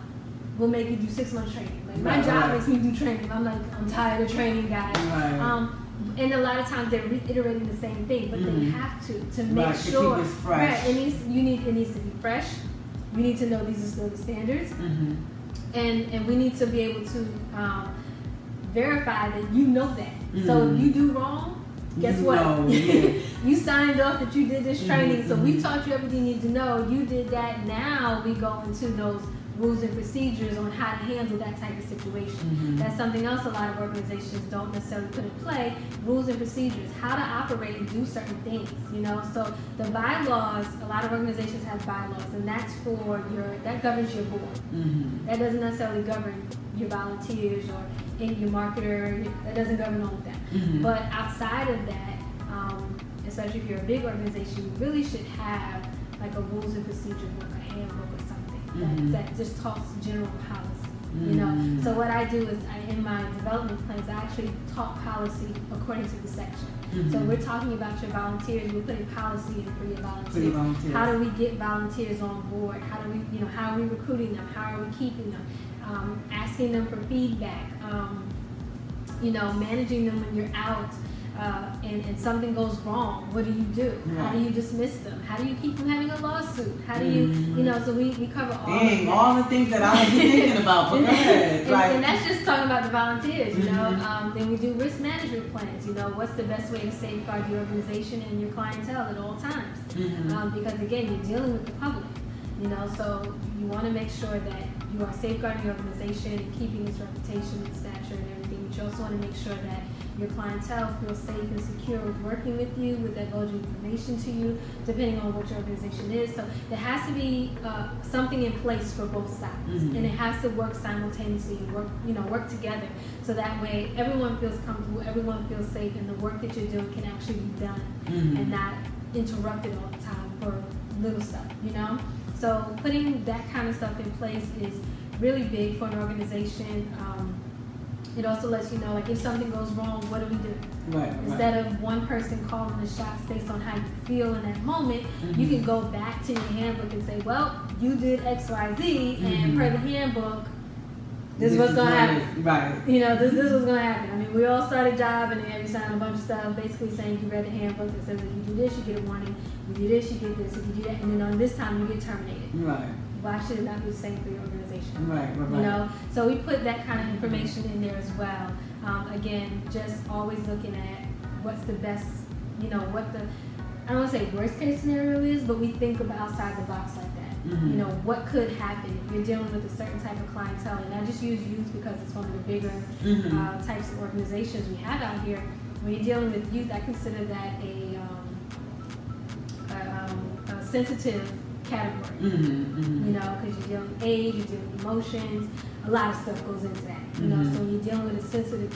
will make you do 6 months training. Like my job makes me do training. I'm like, I'm tired of training, guys. Right. And a lot of times they're reiterating the same thing, but they have to make sure. To keep it fresh. Right, it needs to be fresh. You need to know these are still the standards, and we need to be able to verify that you know that. So if you do wrong, guess what? You signed off that you did this training, so we taught you everything you need to know. You did that. Now we go into those rules and procedures on how to handle that type of situation. That's something else a lot of organizations don't necessarily put in play. Rules and procedures, how to operate and do certain things, you know. So the bylaws, a lot of organizations have bylaws, and that's that governs your board. That doesn't necessarily govern your volunteers or your marketer. That doesn't govern all of that. But outside of that, especially if you're a big organization, you really should have like a rules and procedure book, a handbook or something that just talks general policy. You know, so what I do is in my development plans, I actually talk policy according to the section. So we're talking about your volunteers. We're putting policy in for your volunteers. How do we get volunteers on board? How do we, how are we recruiting them? How are we keeping them? Asking them for feedback. Managing them when you're out. And something goes wrong, what do you do? How do you dismiss them? How do you keep from having a lawsuit? How do you, so we cover all the things that I was thinking about, but go ahead. And that's just talking about the volunteers, Then we do risk management plans, what's the best way to safeguard your organization and your clientele at all times? Because again, you're dealing with the public, so you want to make sure that you are safeguarding your organization and keeping its reputation and stature and everything, but you also want to make sure that your clientele feels safe and secure with working with you, with divulging information to you, depending on what your organization is. So there has to be something in place for both sides, and it has to work simultaneously, work together, so that way everyone feels comfortable, everyone feels safe, and the work that you're doing can actually be done and not interrupted all the time for little stuff, So putting that kind of stuff in place is really big for an organization. It also lets you know, like, if something goes wrong, what do we do? Instead of one person calling the shots based on how you feel in that moment, you can go back to your handbook and say, well, you did X, Y, Z, and per the handbook, this is what's going to happen. This is what's going to happen. I mean, we all start a job and then we sign a bunch of stuff basically saying you read the handbook that says if you do this, you get a warning. If you do this, you get this. If you do that, and then on this time, you get terminated. Why should it not be the same for your organization? So we put that kind of information in there as well. Again, just always looking at what's the best, what the, I don't want to say worst case scenario is, but we think about outside the box like that. What could happen if you're dealing with a certain type of clientele, and I just use youth because it's one of the bigger types of organizations we have out here. When you're dealing with youth, I consider that a sensitive category, because you're dealing with age, you're dealing with emotions, a lot of stuff goes into that, So when you're dealing with a sensitive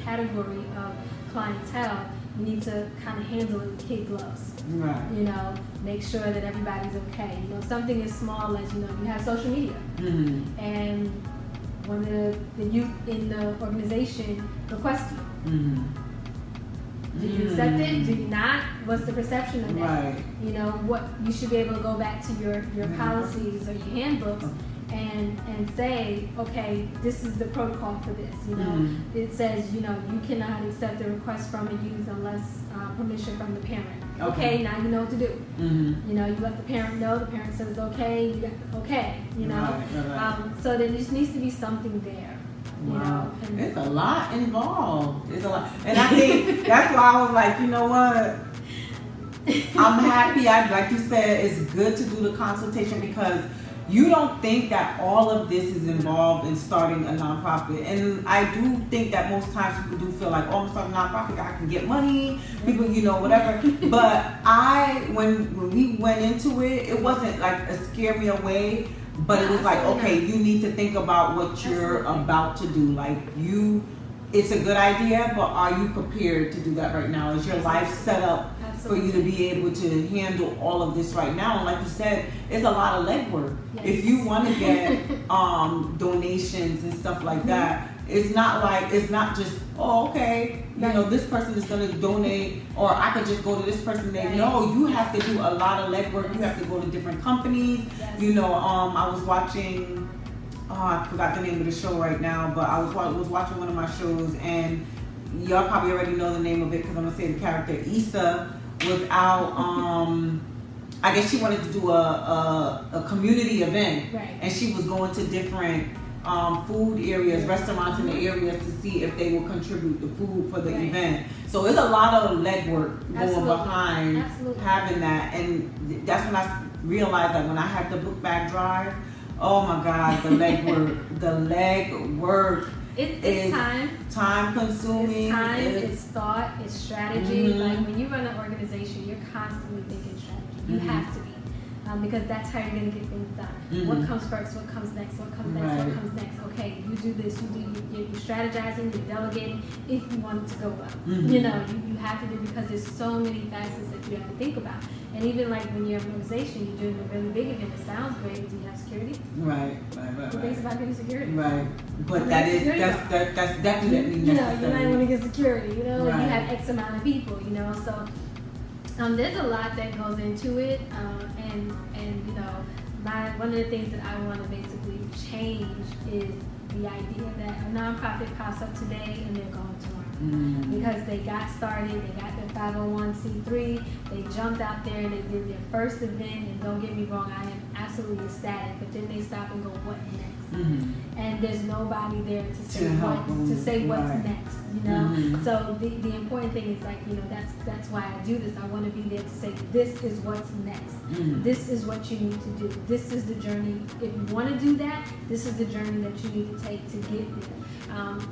category of clientele, you need to kind of handle it with kid gloves, make sure that everybody's okay. Something as small as, you have social media, and one of the youth in the organization requests you. Do you accept it? Do you not? What's the perception of that? What you should be able to go back to your policies or your handbooks and say, okay, this is the protocol for this. It says, you cannot accept a request from a youth unless permission from the parent. Okay, now you know what to do. You let the parent know. The parent says okay. You got okay. So there just needs to be something there. It's a lot involved. It's a lot, and I think that's why I was like, you know what? I'm happy. Like you said, it's good to do the consultation because you don't think that all of this is involved in starting a nonprofit. And I do think that most times people do feel like, oh, I'm starting a nonprofit, I can get money, people, whatever. But when we went into it, it wasn't like a scare me away. But it was like, okay, you need to think about what you're about to do. Like it's a good idea, but are you prepared to do that right now? Is your life set up for you to be able to handle all of this right now? And like you said, it's a lot of legwork. If you want to get donations and stuff like that, it's not just, oh, okay, this person is going to donate, or I could just go to this person. No, you have to do a lot of legwork. You have to go to different companies. I was watching I forgot the name of the show right now, but I was watching one of my shows, and y'all probably already know the name of it because I'm gonna say the character Issa without I guess she wanted to do a community event, Right. and she was going to different food areas, restaurants in the areas to see if they will contribute the food for the Right. event. So there's a lot of legwork going Absolutely. behind Absolutely. having that, and that's when I realized that when I had the book bag drive, oh my God, the legwork. It's time consuming. It's time, it's thought, it's strategy. Mm-hmm. Like when you run an organization, you're constantly thinking strategy. You Mm-hmm. have to be. Because that's how you're going to get things done. Mm-hmm. What comes first? What comes next? What comes next? Right. What comes next? Okay, you do this. You're strategizing. You're delegating. If you want it to go well, Mm-hmm. you have to do because there's so many facets that you have to think about. And even like when you're an organization, you're doing a really big event. It sounds great. Do you have security? Right. Who thinks about getting security? Right. But that's definitely You necessary. might want to get security. You Right. have X amount of people. So. There's a lot that goes into it, and one of the things that I want to basically change is the idea that a nonprofit pops up today and they're gone tomorrow. Because they got started, they got their 501c3, they jumped out there and they did their first event, and don't get me wrong, I am absolutely ecstatic, but then they stop and go, what next? And there's nobody there to say what's Right. next, So the important thing is that's why I do this. I want to be there to say this is what's next. This is what you need to do. This is the journey. If you want to do that, this is the journey that you need to take to get there,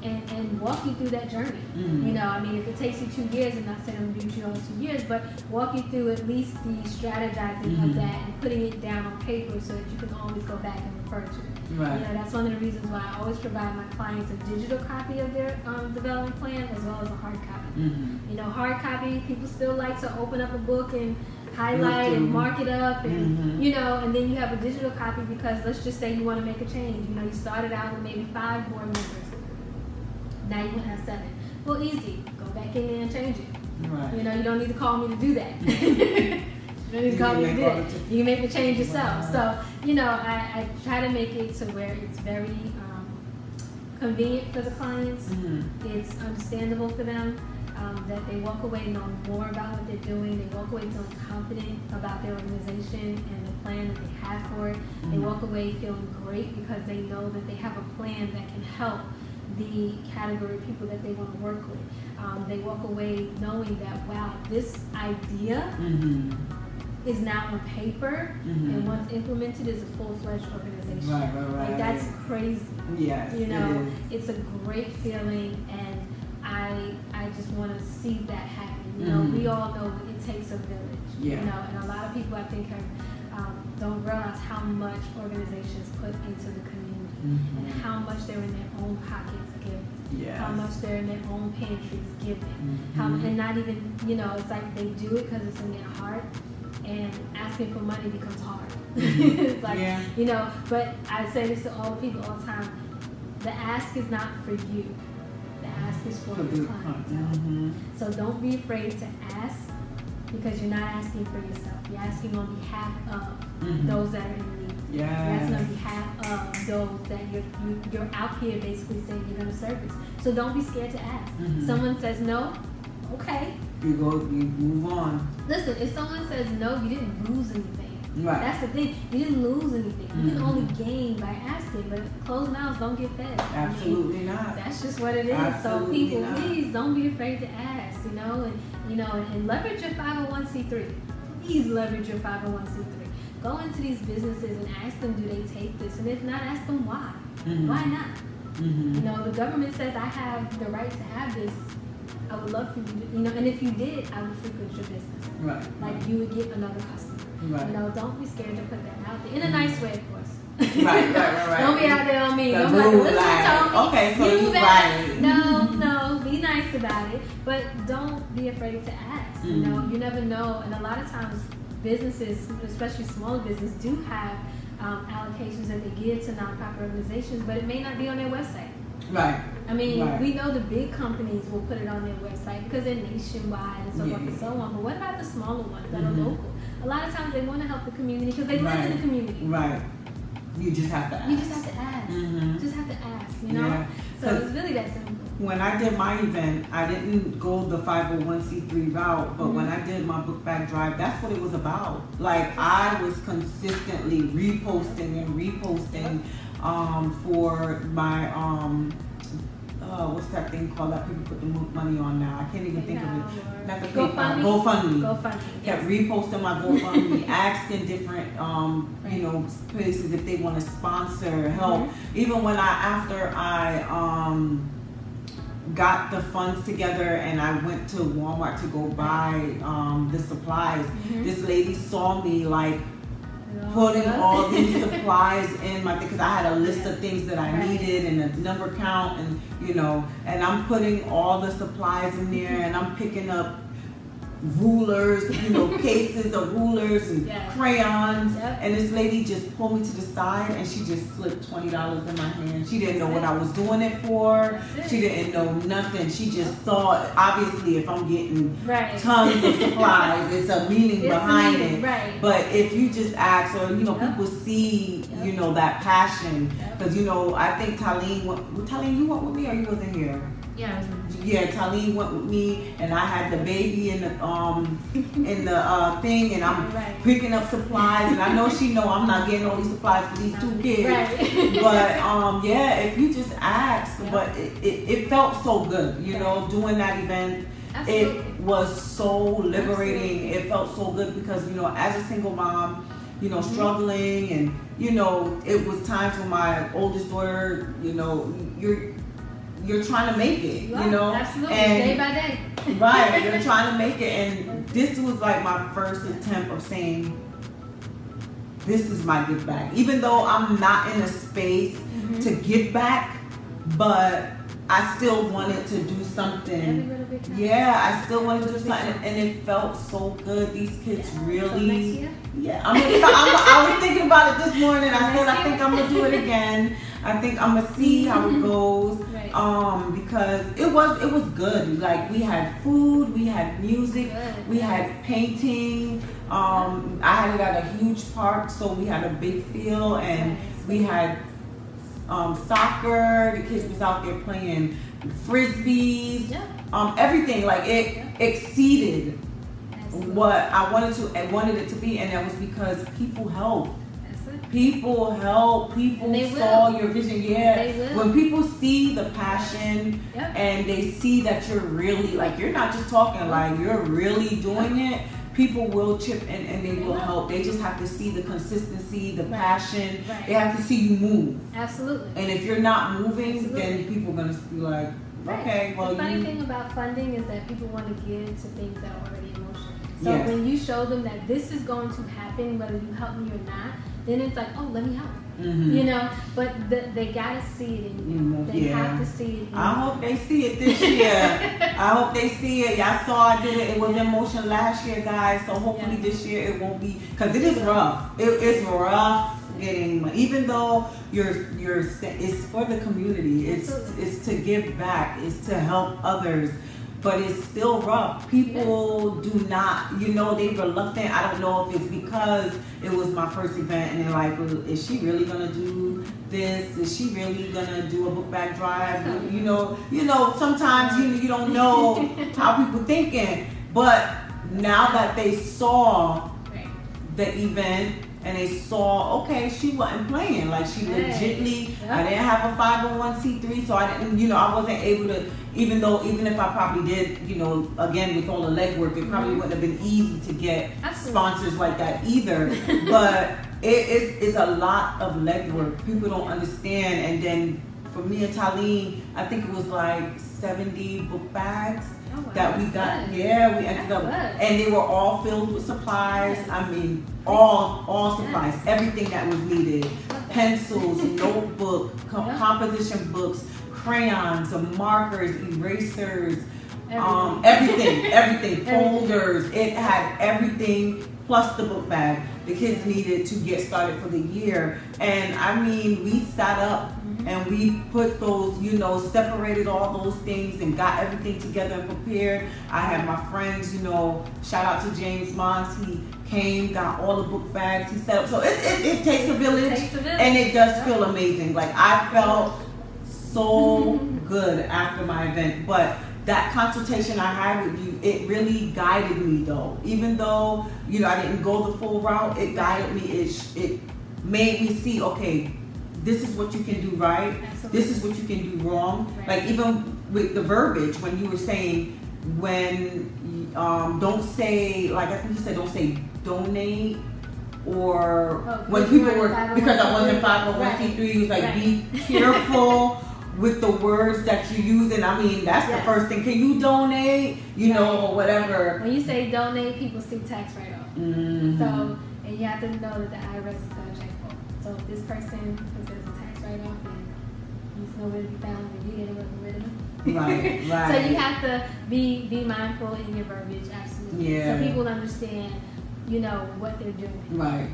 and walk you through that journey. If it takes you 2 years, I'm not saying I'm going to do you all 2 years, but walk you through at least the strategizing of that and putting it down on paper so that you can always go back and refer to it. Right. That's one of the reasons why I always provide my clients a digital copy of their development plan as well as a hard copy. Hard copy, people still like to open up a book and highlight and mark it up, and and then you have a digital copy because let's just say you want to make a change. You started out with maybe 5 board members. Now you want to have 7. Well, easy. Go back in there and change it. Right. You don't need to call me to do that. You don't need to call me to do that. You can make the change yourself. So, I try to make it to where it's very convenient for the clients. It's understandable for them. That they walk away knowing more about what they're doing. They walk away feeling confident about their organization and the plan that they have for it. They walk away feeling great because they know that they have a plan that can help the category of people that they want to work with. They walk away knowing that, wow, this idea is now on paper, and once implemented is a full-fledged organization. Right. Like, that's crazy. Yes, it is. It's a great feeling, and I just want to see that happen. We all know it takes a village. Yeah. And a lot of people I think don't realize how much organizations put into the community, and how much they're in their own pockets giving. Yes. How much they're in their own pantries giving. And not even, it's like they do it because it's in their heart, and asking for money becomes hard. It's like, but I say this to all the people all the time, the ask is not for you. The ask is for your clientele. So don't be afraid to ask, because you're not asking for yourself. You're asking on behalf of those that are in need. You're asking on behalf of those that you're out here basically saying you're going to service. So don't be scared to ask. Someone says no, okay. You move on. Listen, if someone says no, you didn't lose anything. Right. That's the thing. You didn't lose anything. You can only gain by asking, but closed mouths don't get fed. Absolutely not. That's just what it is. Absolutely so people, not. Please don't be afraid to ask, and leverage your 501c3. Please leverage your 501c3. Go into these businesses and ask them, do they take this? And if not, ask them why. Why not? The government says I have the right to have this. I would love for you to, and if you did, I would frequent your business. Right. Like you would get another customer. Right. Don't be scared to put that out there in a nice way, of course. Right. Don't be out there on me. The Don't be like, blue listen, line. Tony. Okay, so you back. right. No, be nice about it, but don't be afraid to ask. You never know, and a lot of times businesses, especially smaller businesses, do have allocations that they give to nonprofit organizations, but it may not be on their website. Right. We know the big companies will put it on their website because they're nationwide and so forth and so on. But what about the smaller ones that are local? A lot of times they want to help the community because they live in the community. Right. You just have to ask. You just have to ask. Mhm. Just have to ask, you know? Yeah. So it's really that simple. When I did my event, I didn't go the 501c3 route, but when Mm-hmm. I did my book bag drive, that's what it was about. Like, I was consistently reposting and reposting for my what's that thing called that people put the money on now? I can't even think of it. Not the PayPal. GoFundMe. GoFundMe. Kept reposting my GoFundMe, asking different places if they want to sponsor, help. Even when after I got the funds together and I went to Walmart to go buy the supplies, this lady saw me like putting all these supplies in my thing, because I had a list of things that I needed and a number count, and and I'm putting all the supplies in there, and I'm picking up rulers, cases of rulers and crayons, and this lady just pulled me to the side and she just slipped $20 in my hand. She didn't know what I was doing it for. She didn't know nothing. She just thought, obviously, if I'm getting tons of supplies, it's a meaning behind it. Right. But if you just ask, or people see, that passion, because I think Talene, you went with me or you wasn't here? Yeah, Talene went with me, and I had the baby in the thing, and I'm picking up supplies, and I know she know I'm not getting all these supplies for these 2 kids. But if you just ask, but it felt so good, doing that event. Absolutely. It was so liberating. It felt so good because as a single mom, struggling, and it was times when my oldest daughter, you're trying to make it, Absolutely. and day by day. right, you're trying to make it, and this was like my first attempt of saying, this is my give back, even though I'm not in a space to give back, but I still wanted to do something. I still wanted to do something, and it felt so good. These kids really, I was thinking about it this morning. I said, I think I'm gonna do it again. I think I'm gonna see how it goes, because it was good. Like, we had food, we had music, we had painting. I had it at a huge park, so we had a big field, and we had soccer. The kids was out there playing frisbees, everything. Like, it exceeded what I wanted it to be, and that was because people helped. People help. People saw your vision. When people see the passion and they see that you're really, like, you're not just talking, like, you're really doing it, people will chip in and they will help. They just have to see the consistency, the passion. They have to see you move. Absolutely. And if you're not moving, then people are going to be like, okay, well, the funny thing about funding is that people want to give to things that are already emotional. So Yes. when you show them that this is going to happen, whether you help me or not, then it's like, oh, let me help. You know, but they gotta see it in you. They have to see it in you. I hope they see it this year. I hope they see it. Y'all saw I did it. It was in motion last year, guys. So hopefully this year it won't be, because it is rough. It's rough getting money. Even though it's for the community. It's to give back. It's to help others. But it's still rough. People do not, they reluctant. I don't know if it's because it was my first event and they're like, well, is she really gonna do this? Is she really gonna do a book bag drive? Sometimes you don't know how people thinking. But now that they saw the event and they saw, okay, she wasn't playing. Like, she legitly, I didn't have a 501c3, so I didn't, I wasn't able to, even if I probably did, again, with all the legwork, it probably wouldn't have been easy to get sponsors like that either. But it's a lot of legwork. People don't understand. And then for me and Talene, I think it was like 70 book bags that we got. We ended up, and they were all filled with supplies. I mean, all supplies, everything that was needed: pencils, notebook, composition books, crayons, markers, erasers, everything, folders. It had everything plus the book bag the kids needed to get started for the year. And I mean, we sat up and we put those, separated all those things and got everything together and prepared. I had my friends, shout out to James Mons. He came, got all the book bags, he set up. So it takes a village, and it does feel amazing. Like, I felt so good after my event, but that consultation I had with you, it really guided me though. Even though, I didn't go the full route, it guided me. It made me see, okay, this is what you can do right. Absolutely. This is what you can do wrong. Right. Like, even with the verbiage, when you were saying, don't say, like, I think you said, don't say donate, or when people were, because I wasn't 501c3, you was like, be careful with the words that you use. And I mean, that's the first thing. Can you donate, or whatever. When you say donate, people see tax write-off. So, and you have to know that the IRS is going to check for it. So if this person presents a tax write-off, and he's nowhere to be found, when you get rid of him. Right. So you have to be mindful in your verbiage, absolutely. Yeah. So people understand, what they're doing. Right.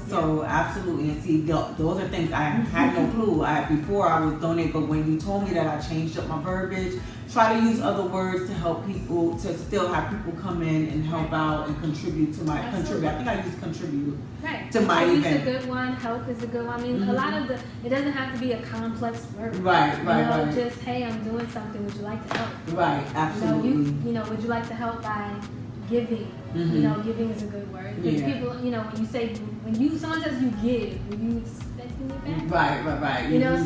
So absolutely. And see, those are things I had no clue. Before I was donating, but when you told me that, I changed up my verbiage, try to use other words to help people, to still have people come in and help out and contribute to my contribute. I think I used contribute to my event. Contribute's a good one. Help is a good one. I mean, a lot of it doesn't have to be a complex word. Right. Just, hey, I'm doing something. Would you like to help? Right. Absolutely. Would you like to help by giving? Giving is a good word. Because people, when someone says you give, are you expecting it back? Right. You just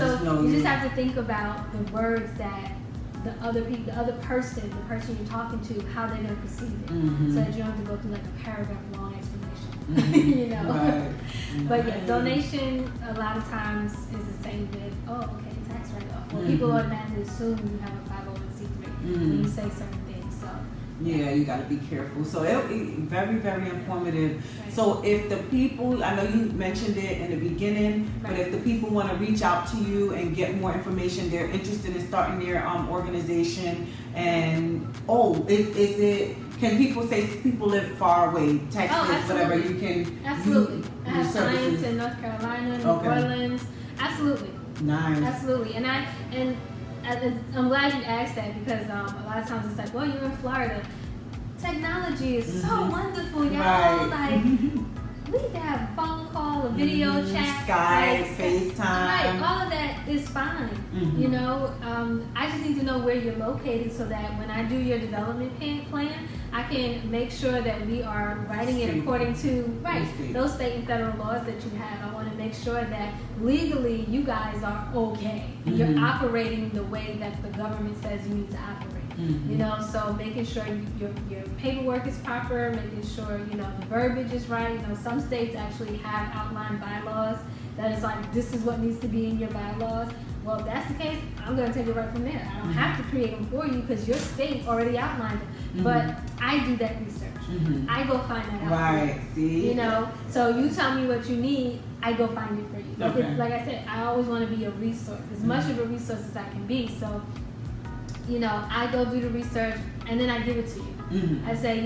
have to think about the words that the other person, the person you're talking to, how they're going to perceive it. So that you don't have to go through like a paragraph long explanation. Right. But yeah, donation a lot of times is the same with, tax write-off. Well, people automatically assume you have a 501c3 when you say certain things. So yeah, you got to be careful. So it very, very informative. Right. So if the people, I know you mentioned it in the beginning, but if the people want to reach out to you and get more information, they're interested in starting their organization, and is it? Can people say people live far away, Texas, whatever? You can absolutely. I have clients in North Carolina, New Orleans. Absolutely. Nice. Absolutely, and I'm glad you asked that, because a lot of times it's like, well, you're in Florida. Technology is so wonderful, y'all. Right. Like, we can have a phone call, a video chat, Skype, FaceTime. Right, all of that is fine. I just need to know where you're located, so that when I do your development plan, I can make sure that we are writing it according to those state and federal laws that you have. I want to make sure that legally you guys are okay. You're operating the way that the government says you need to operate. So making sure your paperwork is proper, making sure the verbiage is right. Some states actually have outline bylaws that is like, this is what needs to be in your bylaws. Well, if that's the case, I'm going to take it right from there. I don't have to create them for you, because your state already outlined it. But I do that research. I go find that out. Right. See. So you tell me what you need, I go find it for you. Okay. Like I said, I always want to be a resource, as much of a resource as I can be. So, I go do the research, and then I give it to you. I say,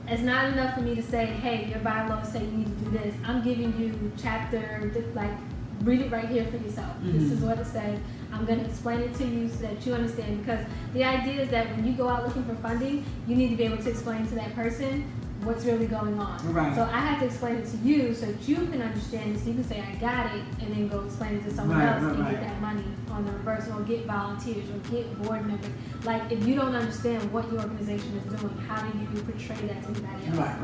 it's not enough for me to say, hey, your bylaws say you need to do this. I'm giving you chapter, like, read it right here for yourself. This is what it says. I'm going to explain it to you so that you understand, because the idea is that when you go out looking for funding, you need to be able to explain to that person what's really going on. Right. So I have to explain it to you so that you can understand it, so you can say, I got it, and then go explain it to someone else and get that money on the reverse, or get volunteers, or get board members. Like, if you don't understand what your organization is doing, how do you portray that to anybody else? Right.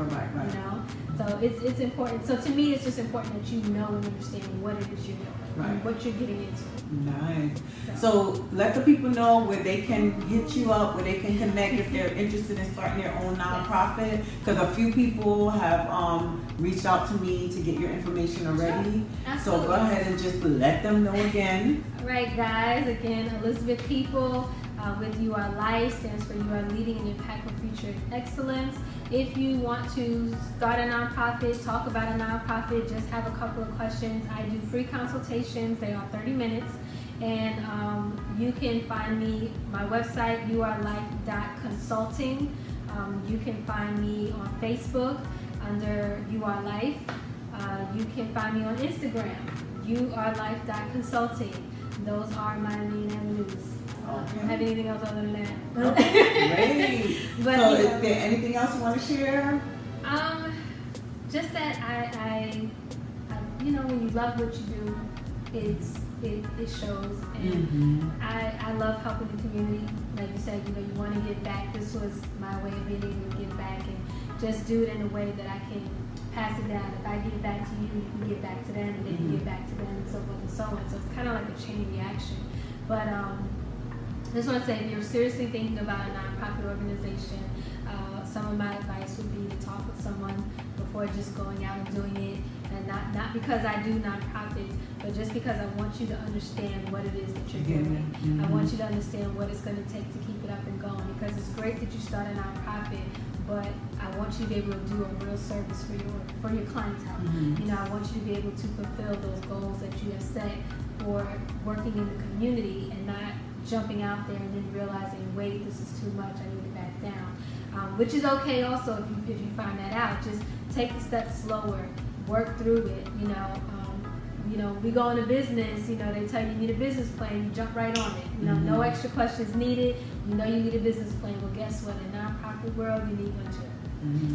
So it's important. So to me, it's just important that you know and understand what it is you're doing, and what you're getting into. Nice. So let the people know where they can hit you up, where they can connect if they're interested in starting their own nonprofit. Because a few people have reached out to me to get your information already. So go ahead and just let them know again. All right, guys. Again, Elizabeth Peeple with You Are Life, stands for You Are Leading an Impactful Future in Excellence. If you want to start a nonprofit, talk about a nonprofit, just have a couple of questions. I do free consultations. They are 30 minutes. And you can find me, my website, yourlife.consulting. You can find me on Facebook under You Are Life. You can find me on Instagram, youarelife.consulting. Those are my main avenues. I don't have anything else other than that. Great. But, so is there anything else you want to share? Just that I when you love what you do, it shows, and I love helping the community. Like you said, you want to give back. This was my way of being able to give back, and just do it in a way that I can pass it down. If I give back to you, you can give back to them, and they can give back to them, and so forth and so on. So it's kind of like a chain reaction. But I just want to say, if you're seriously thinking about a nonprofit organization, some of my advice would be to talk with someone before just going out and doing it. And not because I do nonprofits, but just because I want you to understand what it is that you're doing. I want you to understand what it's going to take to keep it up and going. Because it's great that you start a nonprofit, but I want you to be able to do a real service for your clientele. I want you to be able to fulfill those goals that you have set for working in the community, and not jumping out there and then realizing, wait, this is too much, I need to back down. Which is okay also if you find that out. Just take the steps slower, work through it. We go into business, they tell you need a business plan, you jump right on it. No extra questions needed. You need a business plan. Well, guess what? In the nonprofit world, you need one too.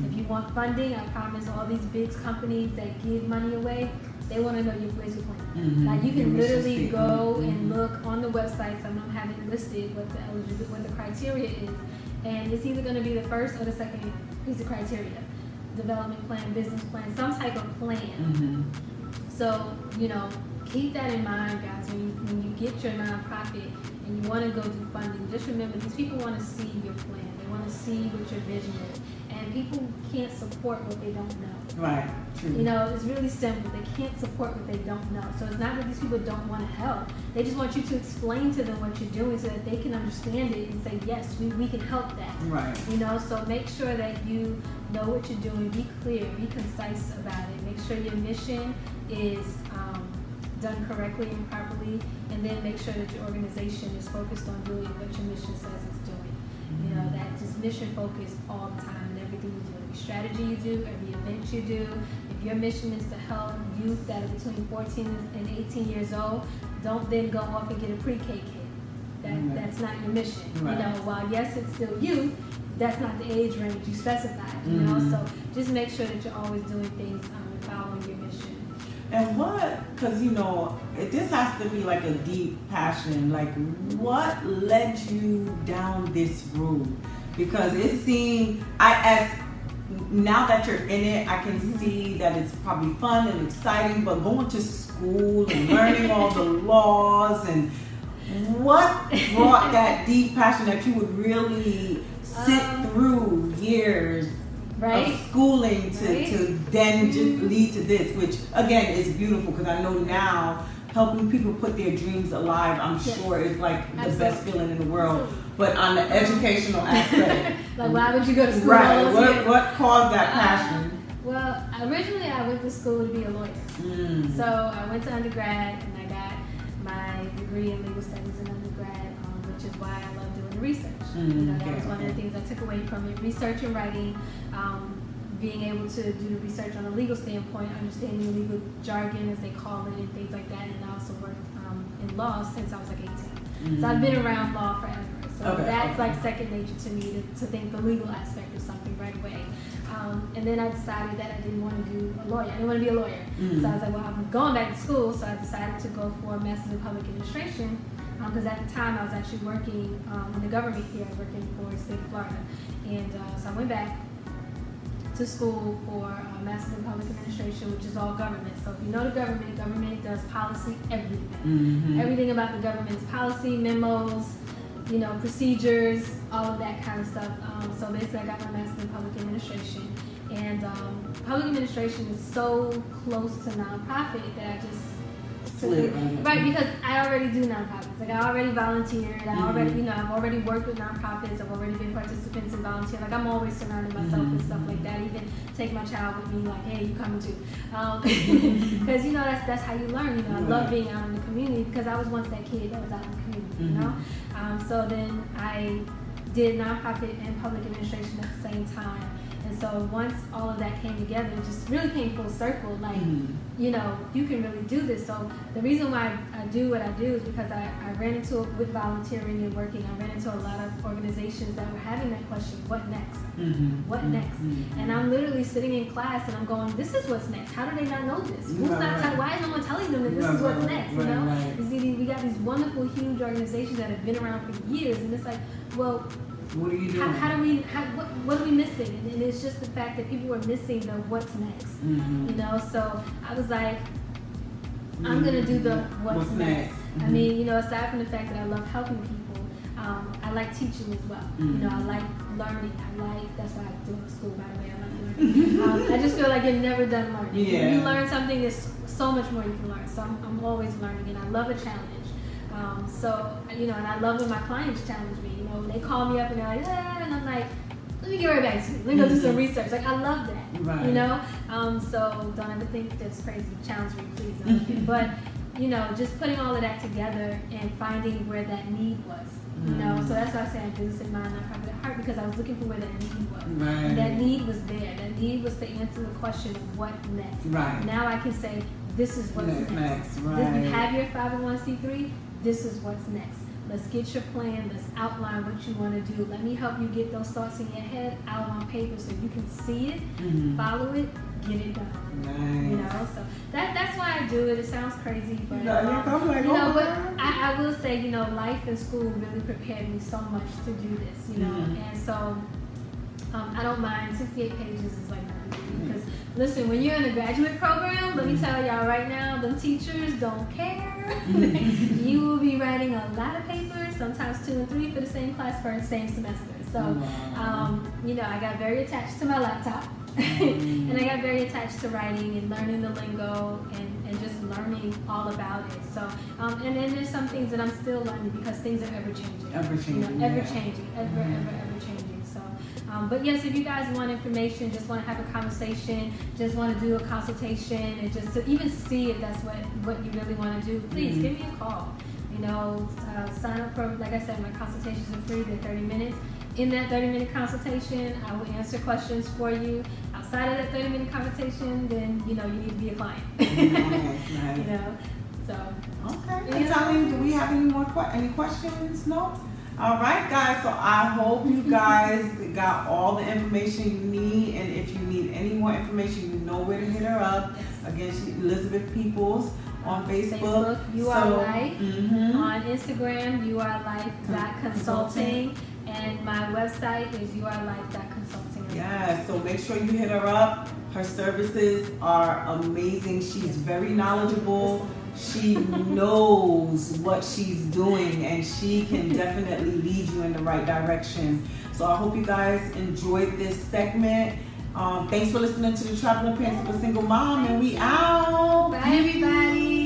If you want funding, I promise all these big companies that give money away, they want to know your business plan. Now you can literally go and look on the website. Some of them have it listed what the criteria is, and it's either going to be the first or the second piece of criteria: development plan, business plan, some type of plan. So keep that in mind, guys. When you get your nonprofit and you want to go do funding, just remember these people want to see your plan. They want to see what your vision is, and people can't support what they don't know. Right. True. It's really simple. They can't support what they don't know. So it's not that these people don't want to help. They just want you to explain to them what you're doing so that they can understand it and say, yes, we can help that. Right. So make sure that you know what you're doing. Be clear. Be concise about it. Make sure your mission is done correctly and properly, and then make sure that your organization is focused on doing what your mission says it's doing. That just mission focused all the time in everything you do. Every strategy you do, every event you do. If your mission is to help youth that are between 14 and 18 years old, don't then go off and get a pre-K kid. That's not your mission. Right. While yes, it's still youth, that's not the age range you specified. So just make sure that you're always doing things and following your mission. And because this has to be like a deep passion. Like, what led you down this road? Because it seemed, now that you're in it, I can see that it's probably fun and exciting. But going to school and learning all the laws, and what brought that deep passion that you would really sit through years of schooling to then just lead to this, which again is beautiful, because I know now helping people put their dreams alive, I'm sure is like the best feeling in the world. But on the educational aspect, like, why would you go to school? Right. What caused that passion? Well, originally I went to school to be a lawyer. So I went to undergrad and I got my degree in legal studies in undergrad, which is why I love doing research. That was one of the things I took away from it. Research and writing, being able to do the research on a legal standpoint, understanding legal jargon as they call it and things like that. And I also worked in law since I was like 18. So I've been around law forever. So that's like second nature to me to think the legal aspect of something right away. And then I decided that I didn't want to do a lawyer. I didn't want to be a lawyer. So I was like, well, I'm going back to school. So I decided to go for a master's in public administration. Because at the time I was actually working in the government here, working for the state of Florida. And so I went back to school for a master's in public administration, which is all government. So if you know the government does policy, everything. Everything about the government is policy, memos, procedures, all of that kind of stuff. So basically I got my master's in public administration. And public administration is so close to nonprofit that I just right, because I already do nonprofits. Like, I already volunteered. I already, I've already worked with nonprofits. I've already been participants and volunteer. Like, I'm always surrounding myself with stuff like that. Even take my child with me. Like, hey, you coming too? Because that's how you learn. I love being out in the community, because I was once that kid that was out in the community. So then I did nonprofit and public administration at the same time. And so once all of that came together, it just really came full circle. Like, you know, you can really do this. So the reason why I do what I do is because I ran into it with volunteering and working. I ran into a lot of organizations that were having that question, what next? What next? And I'm literally sitting in class and I'm going, this is what's next. How do they not know this? Who's not why is no one telling them that this is what's next? You know? You see, we got these wonderful, huge organizations that have been around for years, and it's like, well, what are you doing? What are we missing? And it's just the fact that people were missing the what's next. You know, so I was like, I'm gonna do the what's next. I mean, you know, aside from the fact that I love helping people, I like teaching as well. You know, I like learning. That's why I do it at school, by the way. I like learning. I just feel like you're never done learning. Yeah. When you learn something, there's so much more you can learn. So I'm always learning, and I love a challenge. So, you know, and I love when my clients challenge me. You know, when they call me up and they're like, and I'm like, let me get right back to you. Let me go do some research. Like, I love that. You know? So don't ever think that's crazy. Challenge me, please. But, you know, just putting all of that together and finding where that need was. You know, so that's why I say I do this in mind, nonprofit at heart, because I was looking for where that need was. And that need was there. That need was to answer the question of what next. Now I can say, this is what's next. You have your 501c3, this is what's next. Let's get your plan. Let's outline what you want to do. Let me help you get those thoughts in your head out on paper so you can see it, follow it, get it done. You know, so that's why I do it. It sounds crazy, but you know, but I will say, you know, life in school really prepared me so much to do this. You know, and so I don't mind. 68 pages is like nothing, because listen, when you're in a graduate program, let me tell y'all right now, them teachers don't care. You will be writing a lot of papers, sometimes 2 and 3 for the same class for the same semester. So, you know, I got very attached to my laptop. And I got very attached to writing and learning the lingo and just learning all about it. So, and then there's some things that I'm still learning, because things are ever changing. Ever changing. Ever changing. So, but yes, if you guys want information, just want to have a conversation, just want to do a consultation, and just to even see if that's what you really want to do, please give me a call. You know, sign up for, like I said, my consultations are free. They're 30 minutes. In that 30-minute consultation, I will answer questions for you. Outside of that 30-minute consultation, then, you know, you need to be a client. Nice. You know, so. Okay. Tell me, do we have any questions? No? All right, guys. So I hope you guys got all the information you need. And if you need any more information, you know where to hit her up. Again, she's Elizabeth Peoples on Facebook. You Are Life. On Instagram, youarelife.consulting. And my website is youarelife.consulting. Yeah, so make sure you hit her up. Her services are amazing. She's very knowledgeable. She knows what she's doing, and she can definitely lead you in the right direction. So I hope you guys enjoyed this segment. Thanks for listening to the Traveling Parents of a Single Mom, and we out. Bye, everybody.